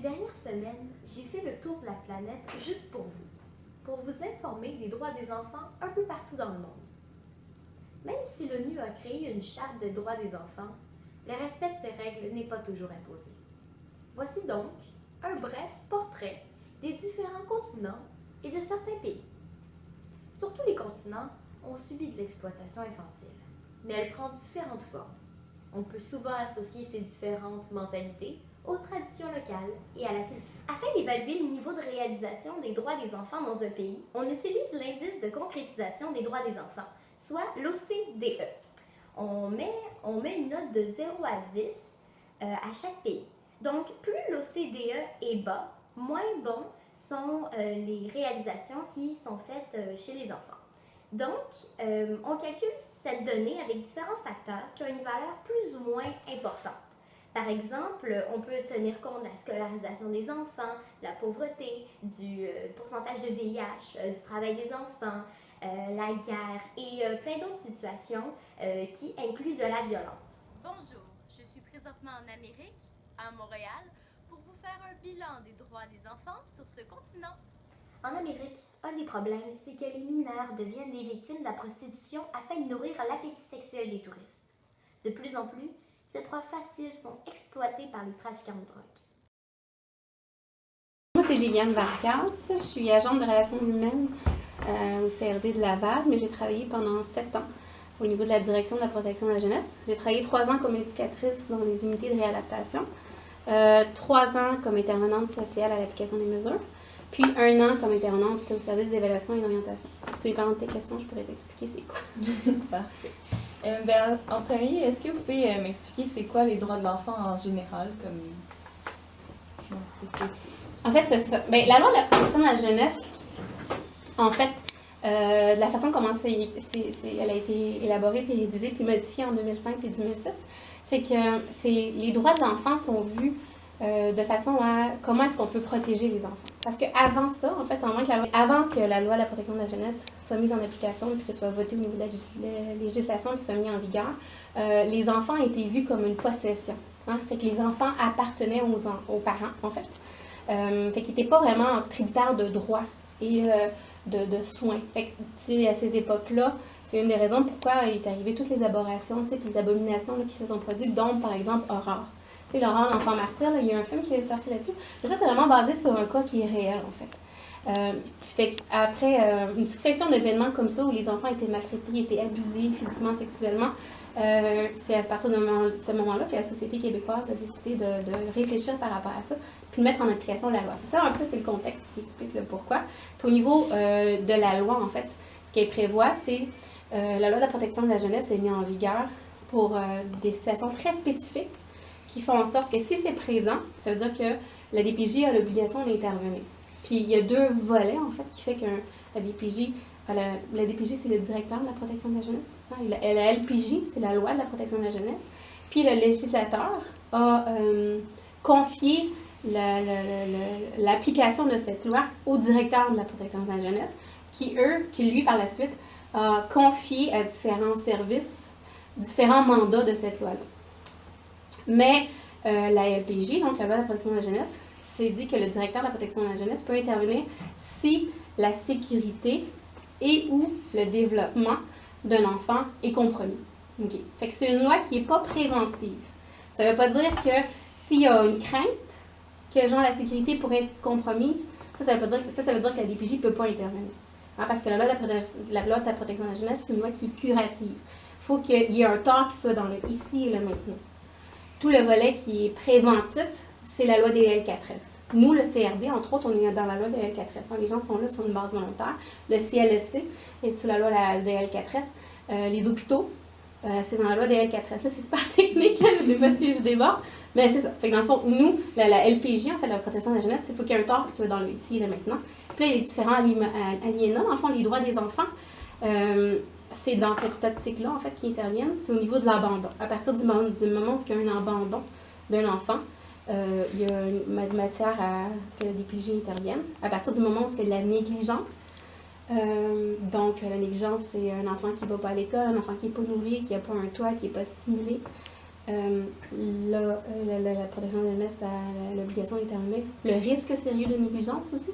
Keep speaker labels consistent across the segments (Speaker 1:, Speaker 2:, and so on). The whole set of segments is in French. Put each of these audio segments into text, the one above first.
Speaker 1: dernières semaines, j'ai fait le tour de la planète juste pour vous informer des droits des enfants un peu partout dans le monde. Même si l'ONU a créé une charte des droits des enfants, le respect de ces règles n'est pas toujours imposé. Voici donc un bref portrait des différents continents et de certains pays. Sur tous les continents, on subit de l'exploitation infantile, mais elle prend différentes formes. On peut souvent associer ces différentes mentalités aux traditions locales et à la culture. Afin d'évaluer le niveau de réalisation des droits des enfants dans un pays, on utilise l'indice de concrétisation des droits des enfants, soit l'OCDE. On met une note de 0 à 10 à chaque pays. Donc, plus l'OCDE est bas, moins bons sont les réalisations qui sont faites chez les enfants. Donc, on calcule cette donnée avec différents facteurs qui ont une valeur plus ou moins importante. Par exemple, on peut tenir compte de la scolarisation des enfants, de la pauvreté, du pourcentage de VIH, du travail des enfants, la guerre et plein d'autres situations qui incluent de la violence.
Speaker 2: Bonjour, je suis présentement en Amérique, à Montréal, pour vous faire un bilan des droits des enfants sur ce continent.
Speaker 1: En Amérique, un des problèmes, c'est que les mineurs deviennent des victimes de la prostitution afin de nourrir l'appétit sexuel des touristes. De plus en plus, ces proies faciles sont exploitées par les trafiquants de drogue.
Speaker 3: Moi, c'est Liliane Vargas. Je suis agente de relations humaines au CRD de Laval, mais j'ai travaillé pendant 7 ans au niveau de la direction de la protection de la jeunesse. J'ai travaillé 3 ans comme éducatrice dans les unités de réadaptation, 3 ans comme intervenante sociale à l'application des mesures, puis 1 an comme intervenante au service d'évaluation et d'orientation. Tout dépendant de tes questions, je pourrais t'expliquer c'est quoi.
Speaker 4: Parfait. En premier, est-ce que vous pouvez m'expliquer c'est quoi les droits de l'enfant en général?
Speaker 3: En fait, c'est ça. Bien, la loi de la protection de la jeunesse, en fait, la façon comment elle a été élaborée, puis rédigée, puis modifiée en 2005 et 2006, c'est que les droits de l'enfant sont vus de façon à comment est-ce qu'on peut protéger les enfants. Parce qu'avant ça, en fait, avant que la loi de la protection de la jeunesse soit mise en application et que soit votée au niveau de la législation et que soit mise en vigueur, les enfants étaient vus comme une possession. Hein? Fait que les enfants appartenaient aux parents, en fait. Fait qu'ils n'étaient pas vraiment tributaires de droits et de soins. Fait que, à ces époques-là, c'est une des raisons pourquoi il est arrivé toutes les aberrations, les abominations là, qui se sont produites, dont, par exemple, Aurore. L'aurore, l'enfant martyr, là, il y a un film qui est sorti là-dessus. Mais ça, c'est vraiment basé sur un cas qui est réel, en fait. Fait qu'après une succession d'événements comme ça, où les enfants étaient maltraités, étaient abusés physiquement, sexuellement, c'est à partir de ce moment-là que la société québécoise a décidé de réfléchir par rapport à ça, puis de mettre en application la loi. Ça, un peu, c'est le contexte qui explique le pourquoi. Puis au niveau de la loi, en fait, ce qu'elle prévoit, c'est la loi de la protection de la jeunesse est mise en vigueur pour des situations très spécifiques qui font en sorte que si c'est présent, ça veut dire que la DPJ a l'obligation d'intervenir. Puis il y a 2 volets, en fait, qui fait que la DPJ, la DPJ, c'est le directeur de la protection de la jeunesse. Hein, et la LPJ, c'est la loi de la protection de la jeunesse. Puis le législateur a confié l'application de cette loi au directeur de la protection de la jeunesse, qui lui, par la suite, a confié à différents services différents mandats de cette loi-là. Mais la LPJ, donc la loi de la protection de la jeunesse, c'est dit que le directeur de la protection de la jeunesse peut intervenir si la sécurité et ou le développement d'un enfant est compromis. Okay. Fait que c'est une loi qui n'est pas préventive. Ça ne veut pas dire que s'il y a une crainte que genre la sécurité pourrait être compromise, ça veut dire que la DPJ ne peut pas intervenir. Hein, parce que la loi de la protection de la jeunesse, c'est une loi qui est curative. Il faut qu'il y ait un tort qui soit dans le ici et le maintenant. Tout le volet qui est préventif, c'est la loi des L4S. Nous, le CRD, entre autres, on est dans la loi des L4S. Hein. Les gens sont là sur une base volontaire. Le CLSC est sous la loi des L4S. Les hôpitaux, c'est dans la loi des L4S. Là, c'est super technique, là, je ne sais pas si je déborde, mais c'est ça. Fait que dans le fond, nous, la LPJ, en fait, la protection de la jeunesse, il faut qu'il y ait un tort qui soit dans le ici et le maintenant. Puis là, il y a les différents alinéas, dans le fond, les droits des enfants. C'est dans cette optique-là, en fait, qui interviennent, c'est au niveau de l'abandon. À partir du moment où il y a un abandon d'un enfant, il y a une matière à ce que la DPJ intervienne. À partir du moment où il y a de la négligence, donc la négligence, c'est un enfant qui ne va pas à l'école, un enfant qui n'est pas nourri, qui n'a pas un toit, qui n'est pas stimulé. La protection de la jeunesse a l'obligation de déterminer le risque sérieux de négligence aussi.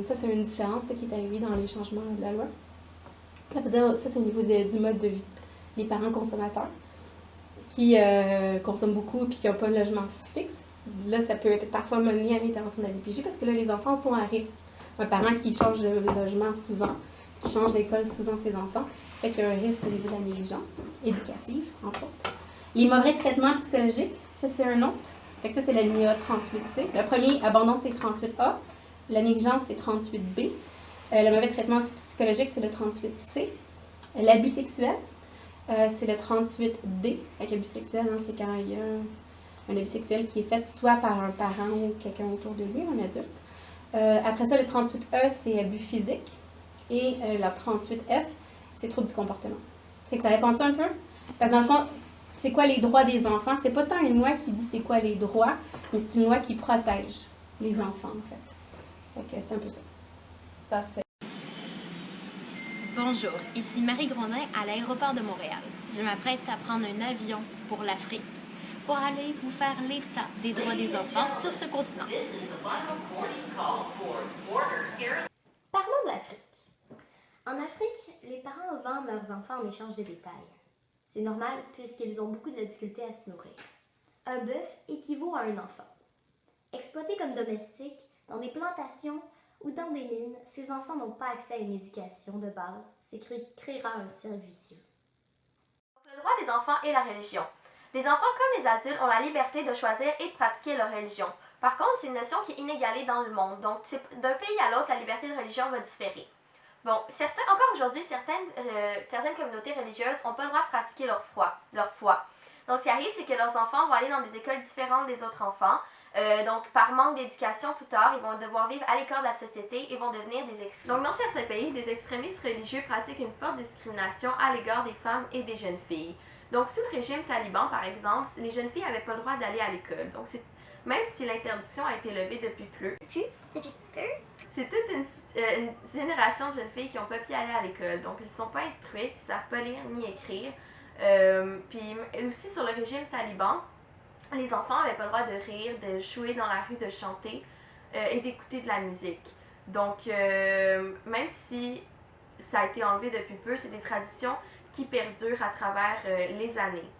Speaker 3: Ça, c'est une différence qui est arrivée dans les changements de la loi. Ça, c'est au niveau du mode de vie. Les parents consommateurs qui consomment beaucoup et qui n'ont pas de logement fixe. Là, ça peut être parfois mener à l'intervention de la DPJ parce que là, les enfants sont à risque. Un parent qui change de logement souvent, qui change d'école souvent ses enfants, fait qu'il y a un risque au niveau de la négligence éducative, entre autres. Les mauvais traitements psychologiques, ça, c'est un autre. Fait que ça, c'est l'alinéa 38C. Le premier, abandon, c'est 38A. La négligence, c'est 38B. Le mauvais traitement psychologique, c'est le 38C. L'abus sexuel, c'est le 38D. Fait qu'abus sexuel, hein, c'est quand il y a un abus sexuel qui est fait soit par un parent ou quelqu'un autour de lui, un adulte. Après ça, le 38E, c'est abus physique. Et la 38F, c'est trouble du comportement. Fait que ça répond un peu? Parce que dans le fond, c'est quoi les droits des enfants? C'est pas tant une loi qui dit c'est quoi les droits, mais c'est une loi qui protège les enfants, en fait. Fait que c'est un peu ça.
Speaker 4: Parfait.
Speaker 5: Bonjour, ici Marie Grondin à l'aéroport de Montréal. Je m'apprête à prendre un avion pour l'Afrique pour aller vous faire l'état des droits des enfants sur ce continent.
Speaker 1: Parlons de l'Afrique. En Afrique, les parents vendent leurs enfants en échange de bétail. C'est normal puisqu'ils ont beaucoup de difficultés à se nourrir. Un bœuf équivaut à un enfant. Exploités comme domestiques, dans des plantations ou dans des mines, ces enfants n'ont pas accès à une éducation de base, ce qui créera un cercle vicieux.
Speaker 2: Le droit des enfants et la religion. Les enfants comme les adultes ont la liberté de choisir et de pratiquer leur religion. Par contre, c'est une notion qui est inégalée dans le monde, donc d'un pays à l'autre, la liberté de religion va différer. Bon, encore aujourd'hui, certaines communautés religieuses n'ont pas le droit de pratiquer leur foi. Donc, ce qui arrive, c'est que leurs enfants vont aller dans des écoles différentes des autres enfants. Donc, par manque d'éducation plus tard, ils vont devoir vivre à l'écart de la société et vont devenir des exclus. Donc, dans certains pays, des extrémistes religieux pratiquent une forte discrimination à l'égard des femmes et des jeunes filles. Donc, sous le régime taliban, par exemple, les jeunes filles n'avaient pas le droit d'aller à l'école. Donc, même si l'interdiction a été levée depuis peu, c'est toute une génération de jeunes filles qui n'ont pas pu aller à l'école. Donc, ils ne sont pas instruites, ils ne savent pas lire ni écrire. Puis aussi sur le régime taliban, les enfants n'avaient pas le droit de rire, de jouer dans la rue, de chanter et d'écouter de la musique. Donc, même si ça a été enlevé depuis peu, c'est des traditions qui perdurent à travers les années.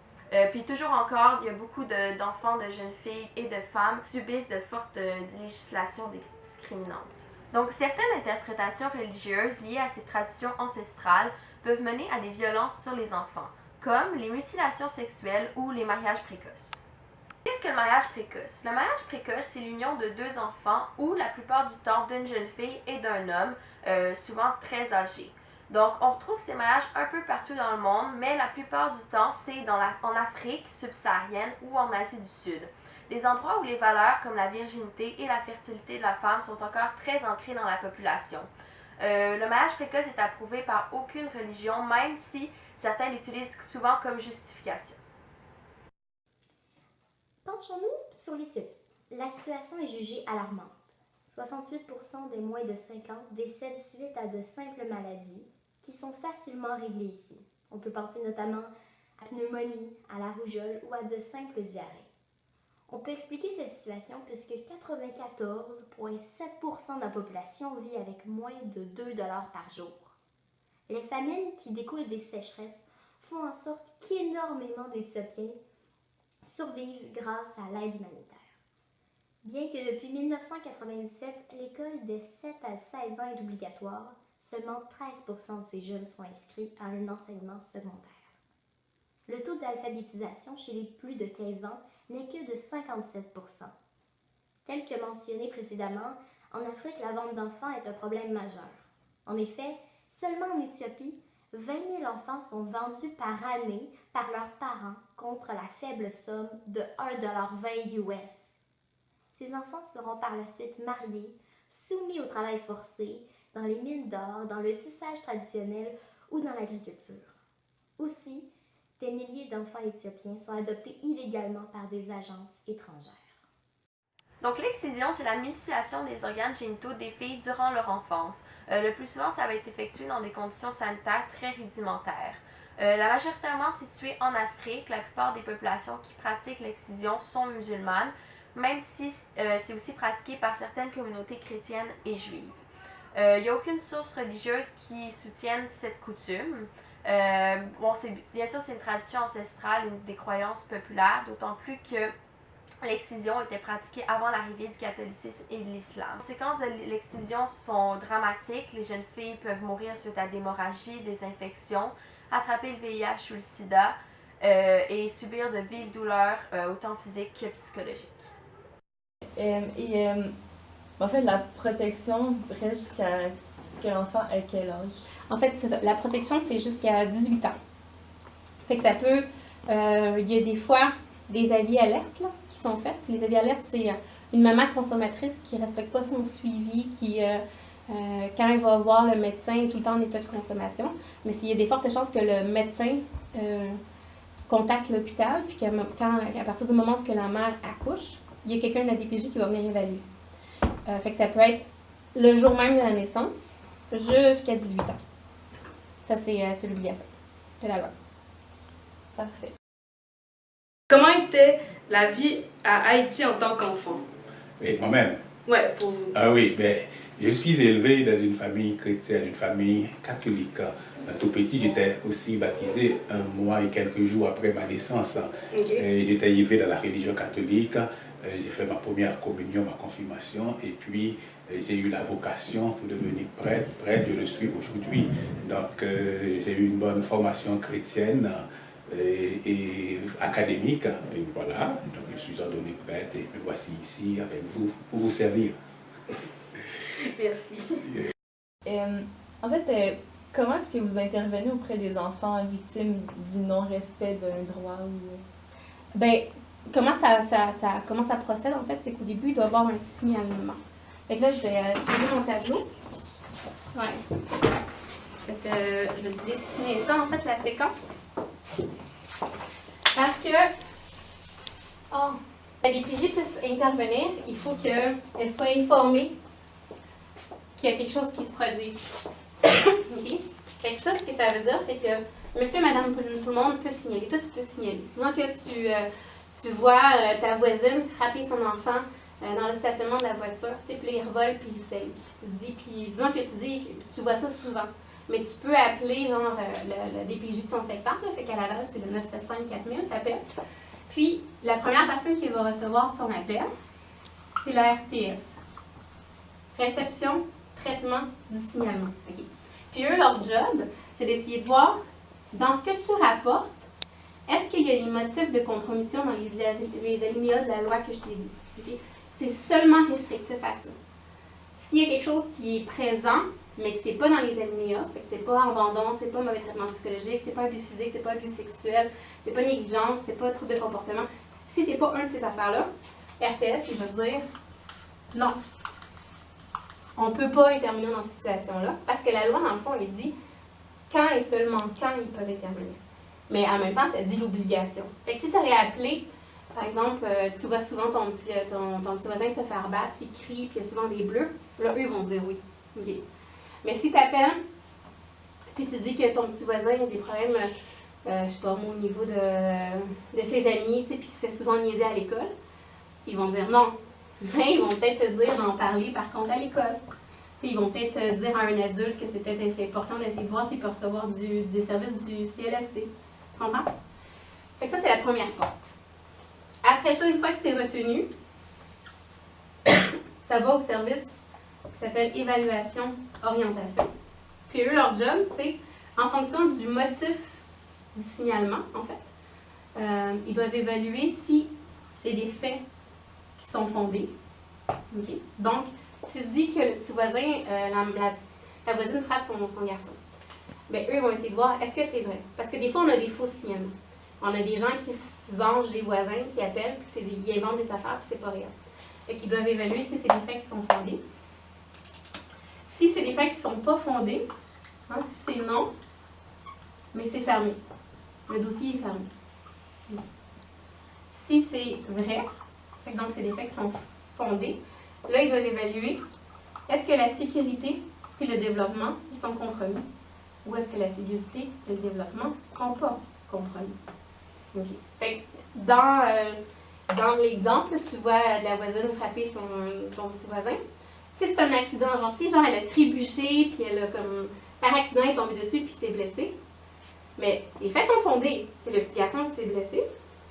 Speaker 2: Puis toujours encore, il y a beaucoup d'enfants, de jeunes filles et de femmes qui subissent de fortes législations discriminantes. Donc, certaines interprétations religieuses liées à ces traditions ancestrales peuvent mener à des violences sur les enfants, comme les mutilations sexuelles ou les mariages précoces. Qu'est-ce que le mariage précoce? Le mariage précoce, c'est l'union de deux enfants ou, la plupart du temps, d'une jeune fille et d'un homme, souvent très âgé. Donc, on retrouve ces mariages un peu partout dans le monde, mais la plupart du temps, c'est en Afrique subsaharienne ou en Asie du Sud. Des endroits où les valeurs comme la virginité et la fertilité de la femme sont encore très ancrées dans la population. Le mariage précoce est approuvé par aucune religion, même si certains l'utilisent souvent comme justification.
Speaker 1: Penchons-nous sur l'Éthiopie. La situation est jugée alarmante. 68% des moins de 5 ans décèdent suite à de simples maladies qui sont facilement réglées ici. On peut penser notamment à la pneumonie, à la rougeole ou à de simples diarrhées. On peut expliquer cette situation puisque 94,7% de la population vit avec moins de 2 $ par jour. Les famines qui découlent des sécheresses font en sorte qu'énormément d'Éthiopiens survivent grâce à l'aide humanitaire. Bien que depuis 1997, l'école de 7 à 16 ans est obligatoire, seulement 13% de ces jeunes sont inscrits à un enseignement secondaire. Le taux d'alphabétisation chez les plus de 15 ans n'est que de 57%. Tel que mentionné précédemment, en Afrique, la vente d'enfants est un problème majeur. En effet, seulement en Éthiopie, 20 000 enfants sont vendus par année par leurs parents contre la faible somme de 1,20 US. Ces enfants seront par la suite mariés, soumis au travail forcé, dans les mines d'or, dans le tissage traditionnel ou dans l'agriculture. Aussi, des milliers d'enfants éthiopiens sont adoptés illégalement par des agences étrangères.
Speaker 2: Donc, l'excision, c'est la mutilation des organes génitaux des filles durant leur enfance. Le plus souvent, ça va être effectué dans des conditions sanitaires très rudimentaires. Majoritairement située en Afrique, la plupart des populations qui pratiquent l'excision sont musulmanes, même si c'est aussi pratiqué par certaines communautés chrétiennes et juives. Il n'y a aucune source religieuse qui soutienne cette coutume. Bien sûr, c'est une tradition ancestrale, une des croyances populaires, d'autant plus que l'excision était pratiquée avant l'arrivée du catholicisme et de l'islam. Les conséquences de l'excision sont dramatiques. Les jeunes filles peuvent mourir suite à d'hémorragies, des infections, attraper le VIH ou le sida et subir de vives douleurs, autant physiques que psychologiques.
Speaker 4: En fait, la protection reste jusqu'à ce que l'enfant ait quel âge?
Speaker 3: En fait, c'est ça. La protection, c'est jusqu'à 18 ans. Fait que ça peut... Il y a des fois des avis alertes là, qui sont faits. Les avis alertes, c'est une maman consommatrice qui ne respecte pas son suivi, qui, quand elle va voir le médecin, est tout le temps en état de consommation. Mais il y a des fortes chances que le médecin contacte l'hôpital, puis à partir du moment où la mère accouche, il y a quelqu'un de la DPJ qui va venir évaluer. Fait que ça peut être le jour même de la naissance jusqu'à 18 ans. Ça, c'est l'obligation de la loi.
Speaker 4: Parfait.
Speaker 6: Comment était la vie à Haïti en tant qu'enfant?
Speaker 7: Et moi-même?
Speaker 6: Ouais, pour vous.
Speaker 7: Ah oui, je suis élevé dans une famille chrétienne, une famille catholique. Tout petit, j'étais aussi baptisé un mois et quelques jours après ma naissance.
Speaker 6: Okay.
Speaker 7: J'étais élevé dans la religion catholique. J'ai fait ma première communion, ma confirmation, et puis j'ai eu la vocation pour devenir prêtre. Prêtre, je le suis aujourd'hui. Donc j'ai eu une bonne formation chrétienne et académique. Et voilà, donc je suis ordonné prêtre et me voici ici avec vous pour vous servir.
Speaker 6: Merci.
Speaker 4: En fait, comment est-ce que vous intervenez auprès des enfants victimes du non-respect d'un droit ou...
Speaker 3: Comment ça procède, en fait, c'est qu'au début, il doit y avoir un signalement. Fait que là, je vais utiliser mon tableau. Ouais. Fait que, je vais dessiner ça, en fait, la séquence. Parce que, la DPJ puisse intervenir, il faut qu'elle soit informée qu'il y a quelque chose qui se produise. OK? Fait que ça, ce que ça veut dire, c'est que monsieur, madame, tout le monde peut signaler. Toi, tu peux signaler. Disons que tu vois ta voisine frapper son enfant dans le stationnement de la voiture, puis il revole, puis il saigne. Disons que tu vois ça souvent, mais tu peux appeler le DPJ de ton secteur, là, fait qu'à la base, c'est le 975-4000, t'appelles. Puis, la première personne qui va recevoir ton appel, c'est le RTS. Réception, traitement du signalement. Okay. Puis eux, leur job, c'est d'essayer de voir, dans ce que tu rapportes, est-ce qu'il y a des motifs de compromission dans les alinéas de la loi que je t'ai dit? Okay? C'est seulement restrictif à ça. S'il y a quelque chose qui est présent, mais que ce n'est pas dans les alinéas, fait que c'est pas abandon, c'est pas mauvais traitement psychologique, c'est pas abus physique, c'est pas abus sexuel, c'est pas négligence, c'est pas trouble de comportement, si c'est pas un de ces affaires-là, RTS, il va dire non. On ne peut pas intervenir dans cette situation-là, parce que la loi, dans le fond, elle dit quand et seulement quand ils peuvent intervenir. Mais en même temps, ça dit l'obligation. Fait que si tu aurais appelé, par exemple, tu vois souvent ton petit voisin se faire battre, il crie, puis il y a souvent des bleus, là, eux, ils vont dire oui. Okay. Mais si tu appelles, puis tu dis que ton petit voisin a des problèmes, je sais pas, au niveau de ses amis, puis il se fait souvent niaiser à l'école, ils vont dire non. Mais ils vont peut-être te dire d'en parler, par contre, à l'école. Ils vont peut-être dire à un adulte que c'est important d'essayer de voir s'il peut recevoir des services du CLSC. Tu comprends? Fait que ça, c'est la première porte. Après ça, une fois que c'est retenu, ça va au service qui s'appelle évaluation-orientation. Puis eux, leur job, c'est, en fonction du motif du signalement, en fait, ils doivent évaluer si c'est des faits qui sont fondés. Okay? Donc, tu dis que le petit voisin, ta voisine frappe son garçon. Bien, eux vont essayer de voir, est-ce que c'est vrai? Parce que des fois, on a des faux signalements. On a des gens qui se vengent des voisins, qui appellent, puis ils inventent des affaires, puis c'est pas réel. Fait qu'ils doivent évaluer si c'est des faits qui sont fondés. Si c'est des faits qui ne sont pas fondés, si c'est non, mais c'est fermé. Le dossier est fermé. Si c'est vrai, donc c'est des faits qui sont fondés, là, ils doivent évaluer est-ce que la sécurité et le développement ils sont compromis. où est-ce que la sécurité et le développement ne sont pas compromis. OK. Fait que dans l'exemple, tu vois la voisine frapper son petit voisin. Si c'est un accident, genre si genre elle a trébuché, puis elle a comme par accident elle est tombée dessus, puis s'est blessée, mais les faits sont fondés. C'est le petit garçon qui s'est blessé,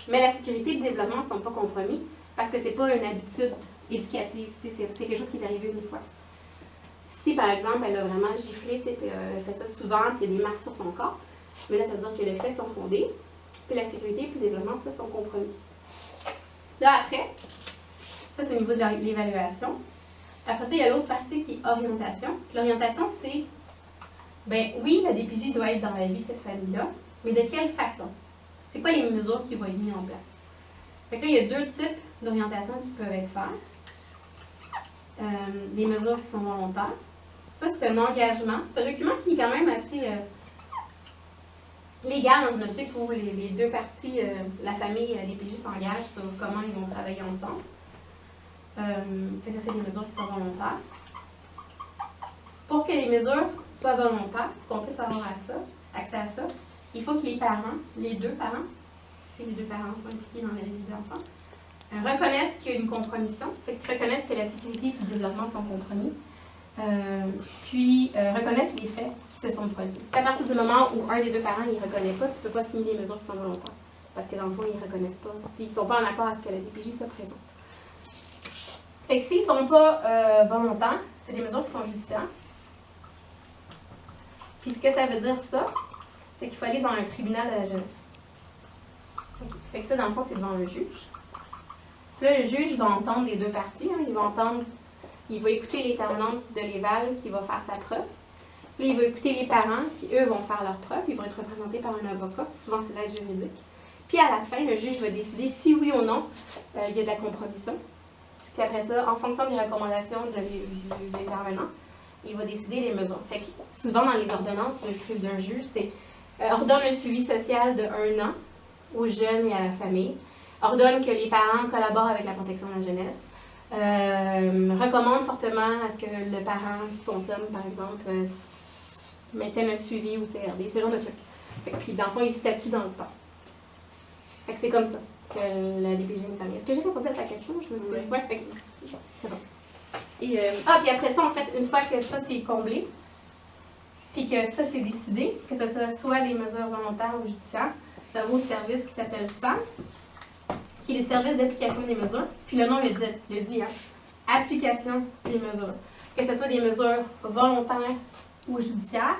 Speaker 3: mais la sécurité et le développement ne sont pas compromis parce que c'est pas une habitude éducative, c'est quelque chose qui est arrivé une fois. Si par exemple elle a vraiment giflé, puis elle fait ça souvent, puis il y a des marques sur son corps, mais là ça veut dire que les faits sont fondés, puis la sécurité et le développement, ça, sont compromis. Là après, ça c'est au niveau de l'évaluation. Après ça, il y a l'autre partie qui est orientation. L'orientation, c'est, ben oui, la DPJ doit être dans la vie de cette famille-là, mais de quelle façon? C'est quoi les mesures qui vont être mises en place? Fait que là, il y a deux types d'orientation qui peuvent être faites. Les mesures qui sont volontaires. Ça, c'est un engagement. C'est un document qui est quand même assez légal dans une optique où les deux parties, la famille et la DPJ, s'engagent sur comment ils vont travailler ensemble. Ça, c'est des mesures qui sont volontaires. Pour que les mesures soient volontaires, qu'on puisse avoir accès à ça, il faut que les parents, les deux parents, si les deux parents sont impliqués dans la vie des enfants, reconnaissent qu'il y a une compromission, reconnaissent que la sécurité et le développement sont compromis, puis reconnaissent les faits qui se sont produits. C'est à partir du moment où un des deux parents ne reconnaît pas, tu ne peux pas signer des mesures qui sont volontaires, parce que dans le fond, ils ne reconnaissent pas. Ils ne sont pas en accord à ce que la DPJ soit présente. Fait que s'ils ne sont pas volontaires, c'est des mesures qui sont judiciaires. Puis ce que ça veut dire, ça, c'est qu'il faut aller dans un tribunal de la jeunesse. Fait que ça, dans le fond, c'est devant un juge. Puis là, le juge va entendre les deux parties. Il va écouter l'intervenante de l'Éval qui va faire sa preuve. Puis il va écouter les parents qui, eux, vont faire leur preuve. Ils vont être représentés par un avocat. Souvent, c'est l'aide juridique. Puis à la fin, le juge va décider si oui ou non il y a de la compromission. Puis après ça, en fonction des recommandations de l'intervenant, il va décider les mesures. Fait que souvent, dans les ordonnances, le truc d'un juge, c'est ordonne un suivi social de 1 an aux jeunes et à la famille, ordonne que les parents collaborent avec la protection de la jeunesse, recommande fortement à ce que le parent qui consomme, par exemple, maintienne un suivi au CRD, ce genre de trucs. Fait que, puis dans le fond, il statue dans le temps. Fait que c'est comme ça que la DPJ est terminée. Est-ce que j'ai répondu à ta question? Je me suis... Ouais, fait que c'est bon. Et, puis après ça, en fait, une fois que ça c'est comblé, puis que ça c'est décidé, que ce soit les mesures volontaires ou judiciaires, ça va au service qui s'appelle SAM, qui est le service d'application des mesures. Puis le nom le dit, hein, application des mesures. Que ce soit des mesures volontaires ou judiciaires,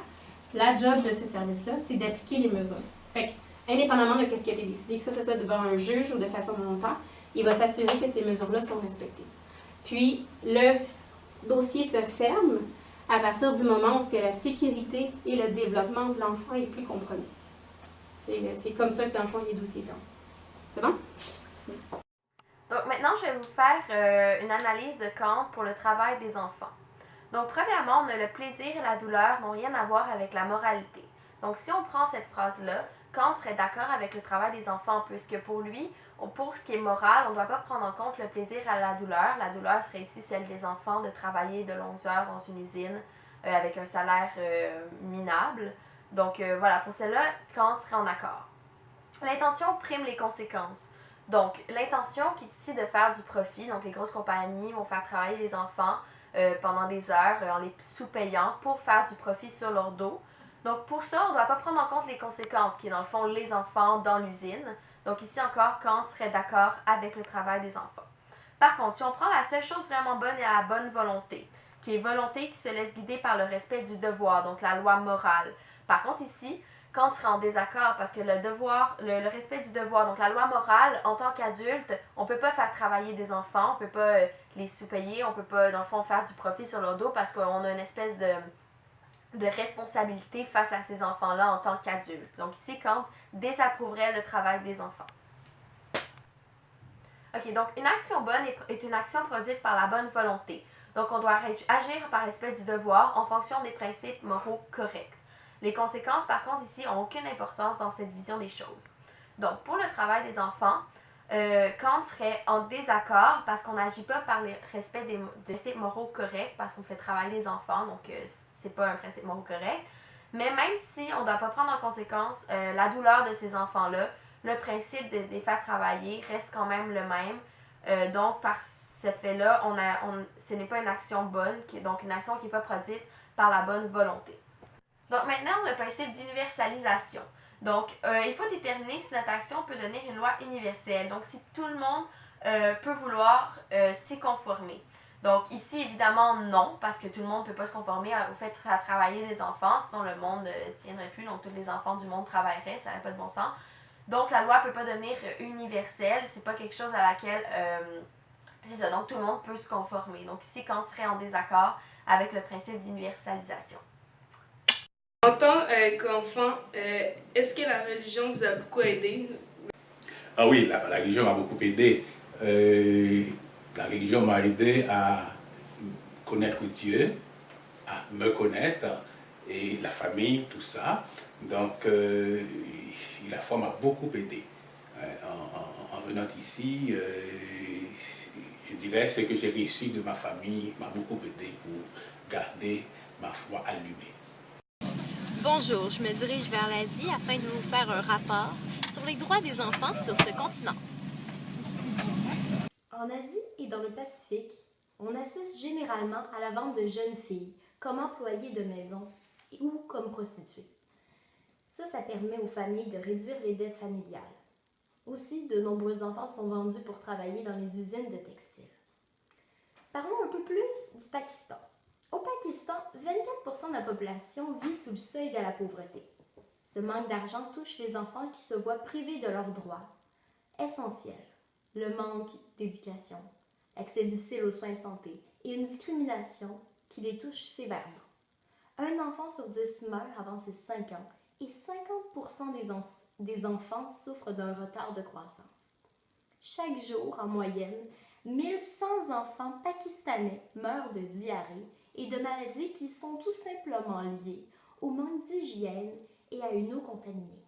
Speaker 3: la job de ce service-là, c'est d'appliquer les mesures. Fait que, indépendamment de ce qui a été décidé, que ce soit devant un juge ou de façon volontaire, il va s'assurer que ces mesures-là sont respectées. Puis, le dossier se ferme à partir du moment où la sécurité et le développement de l'enfant est plus compromis. C'est comme ça que, dans le fond, les dossiers ferment. C'est bon?
Speaker 2: Donc, maintenant, je vais vous faire une analyse de Kant pour le travail des enfants. Donc, premièrement, on a le plaisir et la douleur n'ont rien à voir avec la moralité. Donc, si on prend cette phrase-là, Kant serait d'accord avec le travail des enfants, puisque pour lui, pour ce qui est moral, on ne doit pas prendre en compte le plaisir à la douleur. La douleur serait ici celle des enfants de travailler de longues heures dans une usine avec un salaire minable. Donc voilà, pour celle-là, Kant serait en accord. L'intention prime les conséquences. Donc l'intention qui est ici de faire du profit, donc les grosses compagnies vont faire travailler les enfants pendant des heures en les sous-payant pour faire du profit sur leur dos. Donc pour ça, on ne doit pas prendre en compte les conséquences, qui est dans le fond les enfants dans l'usine. Donc ici encore, Kant serait d'accord avec le travail des enfants. Par contre, si on prend la seule chose vraiment bonne et la bonne volonté, qui est volonté qui se laisse guider par le respect du devoir, donc la loi morale. Par contre ici, Kant serait en désaccord parce que le respect du devoir, donc la loi morale, en tant qu'adulte, on ne peut pas faire travailler des enfants, on ne peut pas les sous-payer, on ne peut pas dans le fond faire du profit sur leur dos parce qu'on a une espèce de responsabilité face à ces enfants-là en tant qu'adultes. Donc ici, Kant désapprouverait le travail des enfants. Ok, donc une action bonne est une action produite par la bonne volonté. Donc on doit agir par respect du devoir en fonction des principes moraux corrects. Les conséquences, par contre, ici, n'ont aucune importance dans cette vision des choses. Donc pour le travail des enfants, Kant serait en désaccord parce qu'on n'agit pas par le respect des principes moraux corrects parce qu'on fait travailler les enfants, donc c'est pas un principe moral correct. Mais même si on ne doit pas prendre en conséquence la douleur de ces enfants-là, le principe de les faire travailler reste quand même le même. Donc, par ce fait-là, ce n'est pas une action bonne, donc une action qui n'est pas produite par la bonne volonté. Donc maintenant, le principe d'universalisation. Donc, il faut déterminer si notre action peut devenir une loi universelle. Donc, si tout le monde peut vouloir s'y conformer. Donc, ici, évidemment, non, parce que tout le monde ne peut pas se conformer au fait de travailler les enfants, sinon le monde ne tiendrait plus, donc tous les enfants du monde travailleraient, ça n'aurait pas de bon sens. Donc, la loi ne peut pas devenir universelle, c'est pas quelque chose à laquelle... c'est ça, donc tout le monde peut se conformer. Donc, ici, quand on serait en désaccord avec le principe d'universalisation.
Speaker 6: En tant qu'enfant, est-ce que la religion vous a beaucoup aidé?
Speaker 7: Ah oui, la religion m'a beaucoup aidé. La religion m'a aidé à connaître Dieu, à me connaître, et la famille, tout ça. Donc, la foi m'a beaucoup aidé. En venant ici, je dirais ce que j'ai reçu de ma famille m'a beaucoup aidé pour garder ma foi allumée.
Speaker 5: Bonjour, je me dirige vers l'Asie afin de vous faire un rapport sur les droits des enfants sur ce continent.
Speaker 1: En Asie et dans le Pacifique, on assiste généralement à la vente de jeunes filles comme employées de maison ou comme prostituées. Ça permet aux familles de réduire les dettes familiales. Aussi, de nombreux enfants sont vendus pour travailler dans les usines de textiles. Parlons un peu plus du Pakistan. Au Pakistan, 24% de la population vit sous le seuil de la pauvreté. Ce manque d'argent touche les enfants qui se voient privés de leurs droits essentiels. Le manque d'éducation, l'accès difficile aux soins de santé et une discrimination qui les touche sévèrement. Un enfant sur 10 meurt avant ses 5 ans et 50% des enfants souffrent d'un retard de croissance. Chaque jour, en moyenne, 1100 enfants pakistanais meurent de diarrhée et de maladies qui sont tout simplement liées au manque d'hygiène et à une eau contaminée.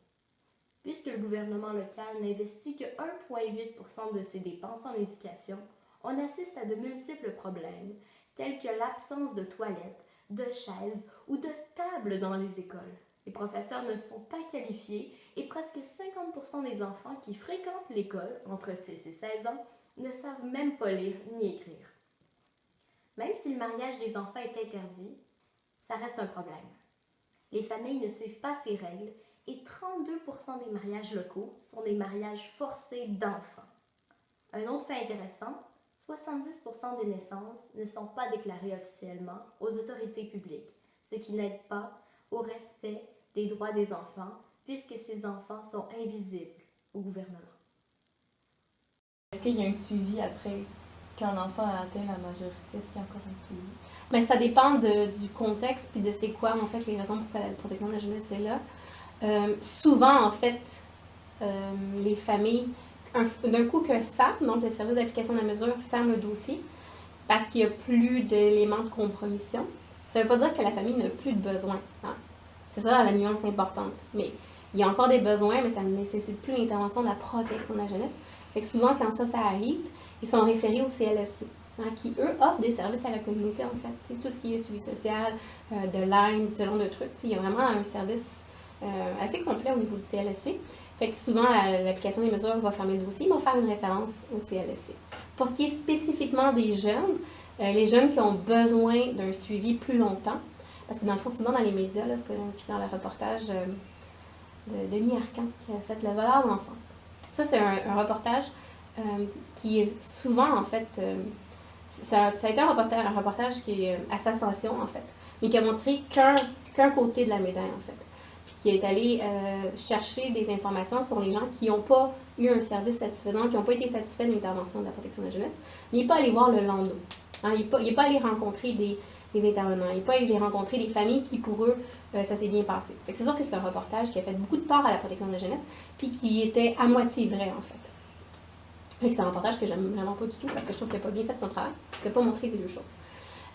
Speaker 1: Puisque le gouvernement local n'investit que 1,8% de ses dépenses en éducation, on assiste à de multiples problèmes, tels que l'absence de toilettes, de chaises ou de tables dans les écoles. Les professeurs ne sont pas qualifiés et presque 50% des enfants qui fréquentent l'école entre 6 et 16 ans ne savent même pas lire ni écrire. Même si le mariage des enfants est interdit, ça reste un problème. Les familles ne suivent pas ces règles et 32% des mariages locaux sont des mariages forcés d'enfants. Un autre fait intéressant, 70% des naissances ne sont pas déclarées officiellement aux autorités publiques, ce qui n'aide pas au respect des droits des enfants, puisque ces enfants sont invisibles au gouvernement.
Speaker 4: Est-ce qu'il y a un suivi après, quand l'enfant a atteint la majorité? Est-ce qu'il y a encore un suivi?
Speaker 3: Bien, ça dépend du contexte puis de c'est quoi, en fait, les raisons pour que la protection de la jeunesse est là. Souvent, en fait, les familles, d'un coup qu'un SAP, donc le service d'application de la mesure, ferme le dossier parce qu'il n'y a plus d'éléments de compromission, ça ne veut pas dire que la famille n'a plus de besoins. Hein? C'est ça la nuance importante. Mais il y a encore des besoins, mais ça ne nécessite plus l'intervention de la protection de la jeunesse. Fait que souvent, quand ça arrive, ils sont référés au CLSC, hein, qui, eux, offrent des services à la communauté, en fait. T'sais, tout ce qui est suivi social, de l'aide, ce genre de trucs. Il y a vraiment un service assez complet au niveau du CLSC. Fait que souvent, l'application des mesures va fermer le dossier, mais va faire une référence au CLSC. Pour ce qui est spécifiquement des jeunes, les jeunes qui ont besoin d'un suivi plus longtemps, parce que dans le fond, souvent dans les médias, là, dans le reportage de Denis Arcand, qui a fait Le voleur de l'enfance. Ça, c'est un reportage qui est souvent, en fait, ça a été un reportage qui est à sensation, en fait, mais qui a montré qu'un côté de la médaille, en fait. Puis qui est allé chercher des informations sur les gens qui n'ont pas eu un service satisfaisant, qui n'ont pas été satisfaits de l'intervention de la protection de la jeunesse, mais il n'est pas allé voir le landau. Hein, il n'est pas allé rencontrer des intervenants, il n'est pas allé rencontrer des familles qui, pour eux, ça s'est bien passé. C'est sûr que c'est un reportage qui a fait beaucoup de part à la protection de la jeunesse, puis qui était à moitié vrai, en fait. C'est un reportage que j'aime vraiment pas du tout, parce que je trouve qu'il n'a pas bien fait son travail, parce qu'il n'a pas montré les deux choses.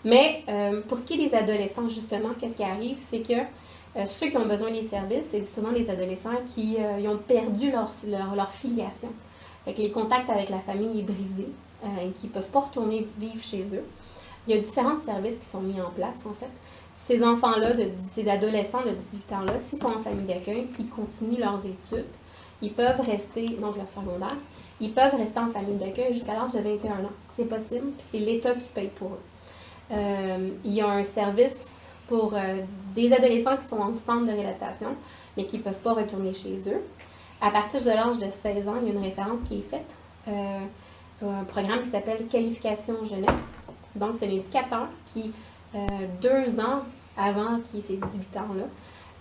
Speaker 3: Mais pour ce qui est des adolescents, justement, qu'est-ce qui arrive, c'est que ceux qui ont besoin des services, c'est souvent les adolescents qui ont perdu leur filiation. Fait que les contacts avec la famille est brisé, et qui ne peuvent pas retourner vivre chez eux. Il y a différents services qui sont mis en place, en fait. ces enfants-là, ces adolescents de 18 ans-là, s'ils sont en famille d'accueil puis ils continuent leurs études, ils peuvent rester, donc leur secondaire, ils peuvent rester en famille d'accueil jusqu'à l'âge de 21 ans. C'est possible, puis c'est l'État qui paye pour eux. Il y a un service pour des adolescents qui sont en centre de réadaptation, mais qui ne peuvent pas retourner chez eux. À partir de l'âge de 16 ans, il y a une référence qui est faite, un programme qui s'appelle Qualification Jeunesse. Donc, c'est l'indicateur qui, 2 ans avant qu'il ait ces 18 ans-là,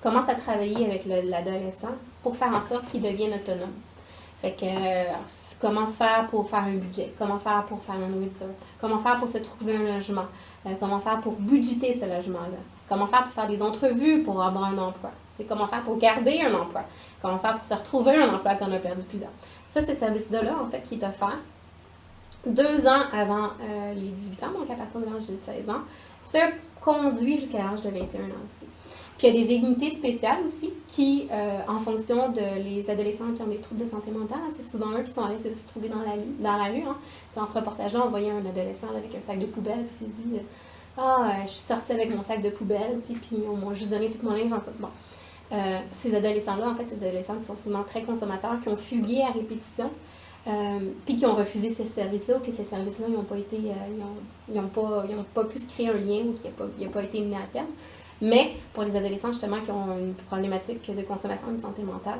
Speaker 3: commence à travailler avec l'adolescent pour faire en sorte qu'il devienne autonome. Fait que, comment se faire pour faire un budget, comment faire pour faire la nourriture, comment faire pour se trouver un logement, comment faire pour budgéter ce logement-là, comment faire pour faire des entrevues pour avoir un emploi, comment faire pour garder un emploi, comment faire pour se retrouver un emploi quand on a perdu plusieurs. Ça, c'est ce service-là, en fait, qui est offert 2 ans avant les 18 ans, donc à partir de l'âge de 16 ans, se conduit jusqu'à l'âge de 21 ans aussi. Puis il y a des unités spéciales aussi qui, en fonction de les adolescents qui ont des troubles de santé mentale, c'est souvent eux qui sont allés se trouver dans la rue. Hein. Dans ce reportage-là, on voyait un adolescent là, avec un sac de poubelle, puis il s'est dit « Ah, je suis sortie avec mon sac de poubelle, puis on m'a juste donné tout mon linge. » Bon. Ces adolescents-là, en fait, ces adolescents qui sont souvent très consommateurs, qui ont fugué à répétition, puis qui ont refusé ces services-là, ou que ces services-là, ils n'ont pas été, ils ont pas pu se créer un lien, ou qu'il n'a pas été mené à terme. Mais pour les adolescents, justement, qui ont une problématique de consommation et de santé mentale,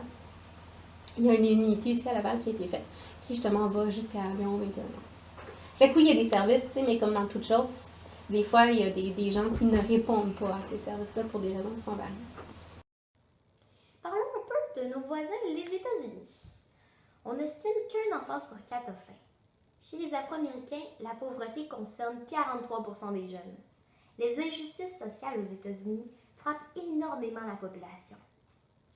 Speaker 3: il y a une unité ici à Laval qui a été faite, qui justement va jusqu'à environ 21 ans. Fait que oui, il y a des services, mais comme dans toute chose, des fois, il y a des gens qui ne répondent pas à ces services-là pour des raisons qui sont variées.
Speaker 1: Parlons un peu de nos voisins, les États-Unis. On estime qu'un enfant sur 4 a faim. Chez les Afro-Américains, la pauvreté concerne 43% des jeunes. Les injustices sociales aux États-Unis frappent énormément la population.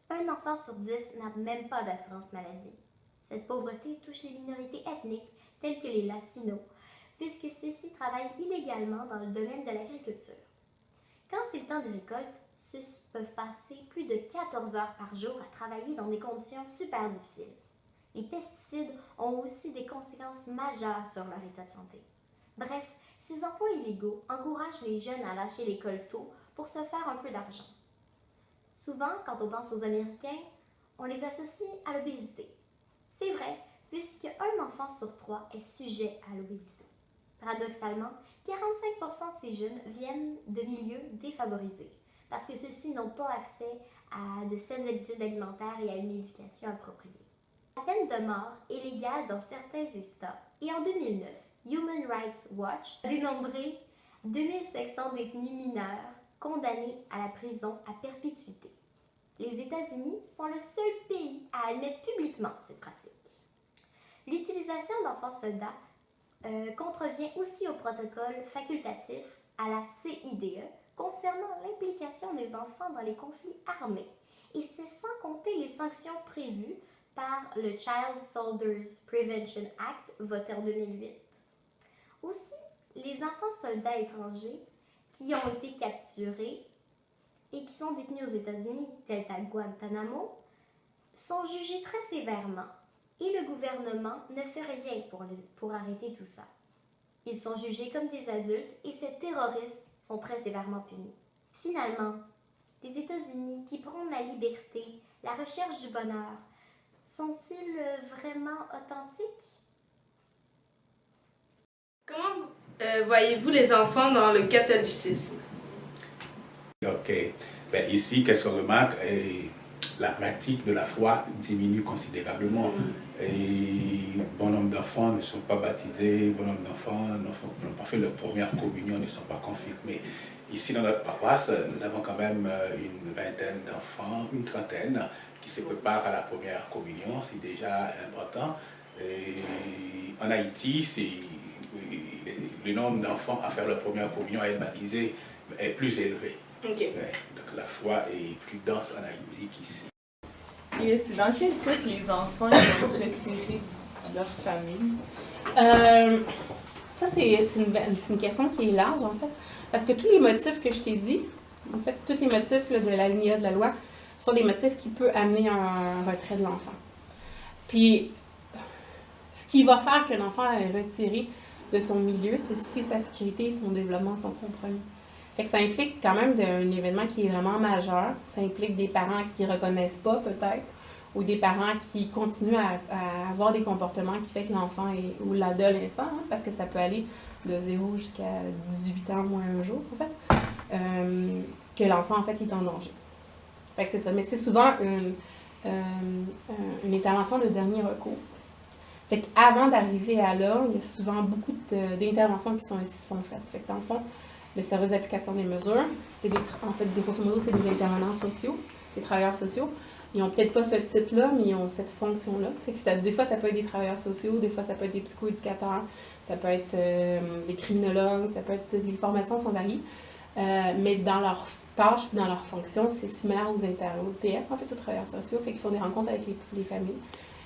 Speaker 1: Un enfant sur 10 n'a même pas d'assurance maladie. Cette pauvreté touche les minorités ethniques telles que les Latinos, puisque ceux-ci travaillent illégalement dans le domaine de l'agriculture. Quand c'est le temps de récolte, ceux-ci peuvent passer plus de 14 heures par jour à travailler dans des conditions super difficiles. Les pesticides ont aussi des conséquences majeures sur leur état de santé. Bref, ces emplois illégaux encouragent les jeunes à lâcher l'école tôt pour se faire un peu d'argent. Souvent, quand on pense aux Américains, on les associe à l'obésité. C'est vrai, puisque un enfant sur 3 est sujet à l'obésité. Paradoxalement, 45% de ces jeunes viennent de milieux défavorisés, parce que ceux-ci n'ont pas accès à de saines habitudes alimentaires et à une éducation appropriée. La peine de mort est légale dans certains États, et en 2009, Human Rights Watch a dénombré 2500 détenus mineurs condamnés à la prison à perpétuité. Les États-Unis sont le seul pays à admettre publiquement cette pratique. L'utilisation d'enfants soldats contrevient aussi au protocole facultatif à la CIDE concernant l'implication des enfants dans les conflits armés, et c'est sans compter les sanctions prévues par le Child Soldiers Prevention Act voté en 2008. Aussi, les enfants soldats étrangers qui ont été capturés et qui sont détenus aux États-Unis, tels qu'à Guantanamo, sont jugés très sévèrement et le gouvernement ne fait rien pour arrêter tout ça. Ils sont jugés comme des adultes et ces terroristes sont très sévèrement punis. Finalement, les États-Unis qui prônent la liberté, la recherche du bonheur, sont-ils vraiment authentiques?
Speaker 6: Comment voyez-vous les enfants dans le catholicisme?
Speaker 7: Ok. Ben, ici, qu'est-ce qu'on remarque? La pratique de la foi diminue considérablement. Et bon nombre d'enfants ne sont pas baptisés, bon nombre d'enfants n'ont pas fait leur première communion, ne sont pas confirmés. Ici, dans notre paroisse, nous avons quand même une vingtaine d'enfants, une trentaine, qui se préparent à la première communion. C'est déjà important. Et en Haïti, le nombre d'enfants à faire leur première communion, à être baptisés, est plus élevé.
Speaker 6: Okay.
Speaker 7: Ouais, donc la foi est plus dense en Haïti qu'ici.
Speaker 4: Et c'est dans quel cas que les enfants vont être retirés de leur famille?
Speaker 3: Ça, c'est une question qui est large, en fait. Parce que tous les motifs que je t'ai dit, en fait, tous les motifs là, de l'alinéa de la loi, sont des motifs qui peuvent amener à un retrait de l'enfant. Puis, ce qui va faire qu'un enfant est retiré de son milieu, c'est si sa sécurité et son développement sont compromis. Fait que ça implique quand même un événement qui est vraiment majeur. Ça implique des parents qui ne reconnaissent pas peut-être, ou des parents qui continuent à avoir des comportements qui fait que l'enfant ou l'adolescent, hein, parce que ça peut aller de 0 jusqu'à 18 ans moins un jour, en fait, que l'enfant, en fait, est en danger. Fait que c'est ça. Mais c'est souvent une intervention de dernier recours. Fait qu'avant d'arriver à là, il y a souvent beaucoup d'interventions qui sont faites. Fait que dans le fond, le service d'application des mesures, en fait, grosso modo, c'est des intervenants sociaux, des travailleurs sociaux. Ils n'ont peut-être pas ce titre-là, mais ils ont cette fonction-là. Fait que des fois, ça peut être des travailleurs sociaux, des fois, ça peut être des psychoéducateurs, ça peut être des criminologues, ça peut être... Les formations sont variées. Mais dans leur tâche et dans leur fonction, c'est similaire aux TS, en fait, aux travailleurs sociaux. Fait qu'ils font des rencontres avec les familles,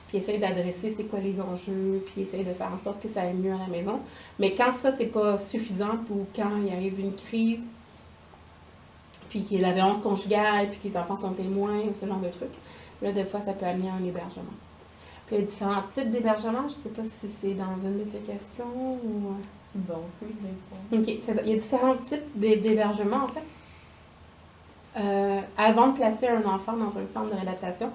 Speaker 3: puis essayent d'adresser c'est quoi les enjeux, puis essayent de faire en sorte que ça aille mieux à la maison. Mais quand ça, c'est pas suffisant, ou quand il arrive une crise, puis qu'il y a la violence conjugale, puis que les enfants sont témoins, ou ce genre de trucs, là, des fois, ça peut amener à un hébergement. Puis il y a différents types d'hébergement. Je ne sais pas si c'est dans une de tes questions ou...
Speaker 4: Bon, oui, mais
Speaker 3: OK, c'est ça. Il y a différents types d'hébergement, en fait. Avant de placer un enfant dans un centre de réadaptation,